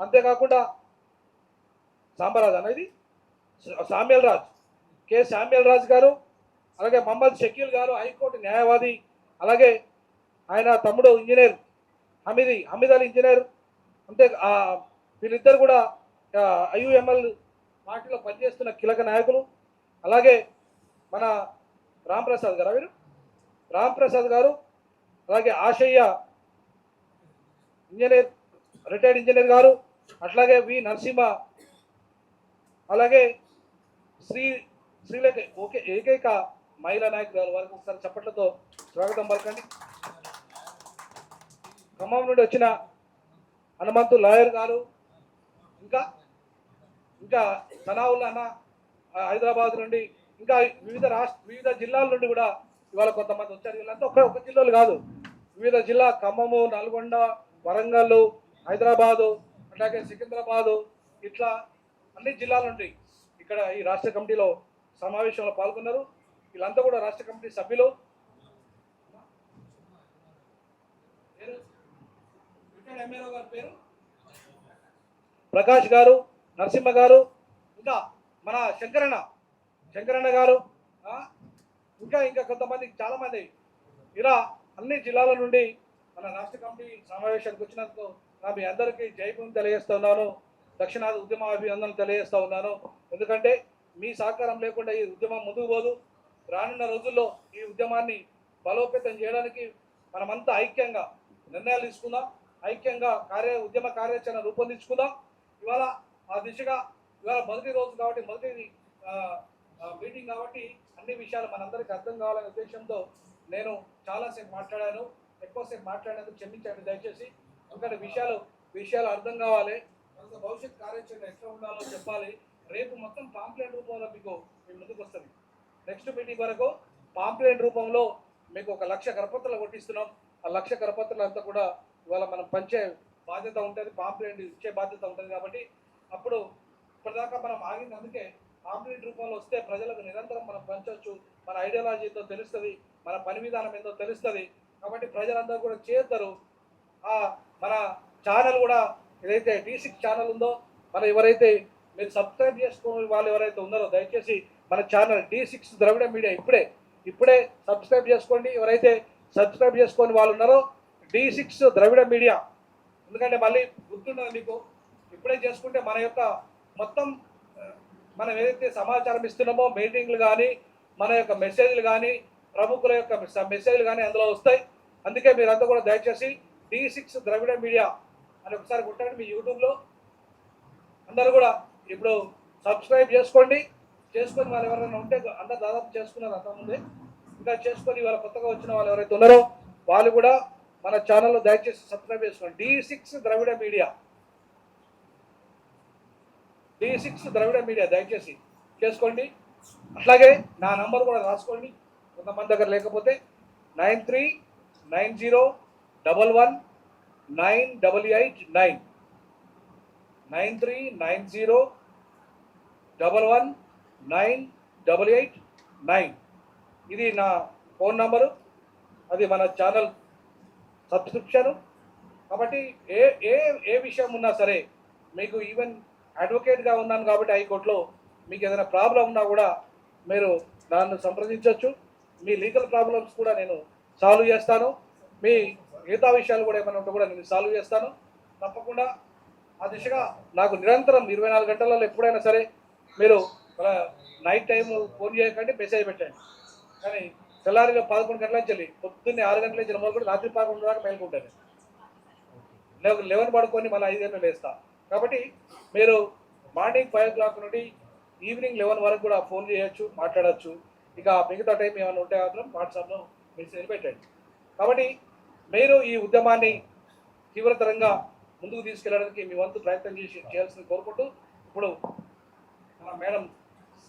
[SPEAKER 1] అంతేకాకుండా సాంబరాజ్ అనేది Samuel Raj, K Samuel Raj గారు, అలాగే మహమ్మద్ షకీల్ గారు, హైకోర్టు న్యాయవాది. అలాగే ఆయన తమ్ముడు ఇంజనీర్ హమీద్ అలీ ఇంజనీర్. అంతే వీళ్ళిద్దరు కూడా ఐయుఎంఎల్ పార్టీలో పనిచేస్తున్న కీలక నాయకులు. అలాగే మన రాంప్రసాద్ గారు, అలాగే ఆశయ్య ఇంజనీర్, రిటైర్డ్ ఇంజనీర్ గారు. అట్లాగే వి నరసింహ, అలాగే శ్రీలేఖ ఏకైక మహిళా నాయకులు గారు. వారికి ఒకసారి చప్పట్లతో స్వాగతం పలకండి. ఖమ్మం నుండి వచ్చిన హనుమంతు లాయర్ గారు, ఇంకా సనావుల్లా అన్న హైదరాబాద్ నుండి, ఇంకా వివిధ జిల్లాల నుండి కూడా ఇవాళ కొంతమంది వచ్చారు. వీళ్ళంతా ఒక జిల్లాలు కాదు, వివిధ జిల్లా, ఖమ్మము, నల్గొండ, వరంగల్, హైదరాబాదు, అట్లాగే సికింద్రాబాదు, ఇట్లా అన్ని జిల్లాల నుండి ఇక్కడ ఈ రాష్ట్ర కమిటీలో సమావేశంలో పాల్గొన్నారు. వీళ్ళంతా కూడా రాష్ట్ర కమిటీ సభ్యులు. ఎమ్మెల్యే గారి పేరు ప్రకాష్ గారు, నరసింహ గారు, ఇంకా మన శంకరన్న గారు, ఇంకా కొంతమంది, చాలామంది ఇలా అన్ని జిల్లాల నుండి మన రాష్ట్ర కమిటీ సమావేశానికి వచ్చినందుకు మీ అందరికీ జైభూమి తెలియజేస్తూ ఉన్నాను. దక్షిణాది ఉద్యమ అభినందనలు తెలియజేస్తూ ఉన్నాను. ఎందుకంటే మీ సహకారం లేకుండా ఈ ఉద్యమం ముందుకు పోదు. రానున్న రోజుల్లో ఈ ఉద్యమాన్ని బలోపేతం చేయడానికి మనమంతా ఐక్యంగా నిర్ణయాలు తీసుకుందాం, ఐక్యంగా ఉద్యమ కార్యాచరణ రూపొందించుకుందాం. ఇవాళ ఆ దిశగా ఇవాళ మొదటి రోజు కాబట్టి, మొదటి మీటింగ్ కాబట్టి అన్ని విషయాలు మనందరికీ అర్థం కావాలనే ఉద్దేశంతో నేను చాలాసేపు మాట్లాడాను. ఎక్కువసేపు మాట్లాడినందుకు క్షమించండి దయచేసి. ఎందుకంటే విషయాలు అర్థం కావాలి, భవిష్యత్ కార్యాచరణ ఎట్లా ఉండాలో చెప్పాలి. రేపు మొత్తం పాంప్లెంట్ రూపంలో మీ ముందుకు వస్తుంది. నెక్స్ట్ మీటింగ్ వరకు పాంప్లెంట్ రూపంలో మీకు 1,00,000 కరపత్రాలు కొట్టిస్తున్నాం. ఆ 1,00,000 కరపత్రాలు అంతా కూడా ఇవాళ మనం పంచే బాధ్యత ఉంటుంది, పాంప్లెంట్ ఇచ్చే బాధ్యత ఉంటుంది. కాబట్టి అప్పుడు ఇప్పటిదాకా మనం ఆగింది అందుకే. పాంప్లెంట్ రూపంలో వస్తే ప్రజలకు నిరంతరం మనం పంచవచ్చు, మన ఐడియాలజీతో తెలుస్తుంది, మన పని విధానం ఏందో తెలుస్తుంది. కాబట్టి ప్రజలందరూ కూడా చేస్తారు. మన ఛానల్ కూడా ఏదైతే D6 ఛానల్ ఉందో, ఎవరైతే మీరు సబ్స్క్రైబ్ చేసుకునే వాళ్ళు ఎవరైతే ఉన్నారో దయచేసి మన ఛానల్ D6 ద్రవిడ మీడియా ఇప్పుడే సబ్స్క్రైబ్ చేసుకోండి. ఎవరైతే సబ్స్క్రైబ్ చేసుకొని వాళ్ళు ఉన్నారో D6 ద్రవిడ మీడియా, ఎందుకంటే మళ్ళీ గుర్తుండదు మీకు. ఇప్పుడే చేసుకుంటే మన యొక్క మొత్తం మనం ఏదైతే సమాచారం ఇస్తున్నామో, మీటింగ్లు కానీ, మన యొక్క మెసేజ్లు కానీ, ప్రముఖుల యొక్క మెసేజ్లు కానీ అందులో వస్తాయి. అందుకే మీరంతా కూడా దయచేసి D6 ద్రవిడ మీడియా అని ఒకసారి కొట్టండి మీ యూట్యూబ్లో. అందరూ కూడా ఇప్పుడు సబ్స్క్రైబ్ చేసుకొని వాళ్ళు ఎవరైనా ఉంటే, అందరు దాదాపు చేసుకున్నారు అంతకుముందే, ఇంకా చేసుకొని వాళ్ళ కొత్తగా వచ్చిన వాళ్ళు ఎవరైతే ఉన్నారో వాళ్ళు కూడా మన ఛానల్లో దయచేసి సబ్స్క్రైబ్ చేసుకోండి. D6 ద్రవిడ మీడియా దయచేసి చేసుకోండి. అట్లాగే నా నంబర్ కూడా రాసుకోండి, కొంతమంది దగ్గర లేకపోతే 9390119889 9390119889. ఇది నా ఫోన్ నంబరు, అది మన ఛానల్ సబ్స్క్రిప్షను. కాబట్టి ఏ విషయం ఉన్నా సరే, మీకు ఈవెన్ అడ్వకేట్గా ఉన్నాను కాబట్టి హైకోర్టులో మీకు ఏదైనా ప్రాబ్లం ఉన్నా కూడా మీరు నన్ను సంప్రదించవచ్చు. మీ లీగల్ ప్రాబ్లమ్స్ కూడా నేను సాల్వ్ చేస్తాను. మీ మిగతా విషయాలు కూడా ఏమైనా ఉంటే కూడా నేను సాల్వ్ చేస్తాను. తప్పకుండా ఆ దిశగా నాకు నిరంతరం 24 గంటలలో ఎప్పుడైనా సరే మీరు నైట్ టైం ఫోన్ చేయకండి, మెసేజ్ పెట్టండి. కానీ తెల్లారిలో 11 గంటల నుంచి పొద్దున్నే 6 గంటల నుంచి మొదలుకొని రాత్రి 11 దాకా మేలుకుంటాను. 11 పడుకొని మళ్ళీ 5 గంటలు వేస్తా. కాబట్టి మీరు మార్నింగ్ 5 o'clock నుండి ఈవినింగ్ 11 వరకు కూడా ఫోన్ చేయొచ్చు, మాట్లాడచ్చు. ఇక మిగతా టైం ఏమైనా ఉంటే మాత్రం వాట్సాప్లో మెసేజ్ పెట్టండి. కాబట్టి మీరు ఈ ఉద్యమాన్ని తీవ్రతరంగా ముందుకు తీసుకెళ్ళడానికి మీ వంతు ప్రయత్నం చేయాల్సింది కోరుకుంటూ, ఇప్పుడు మన మేడం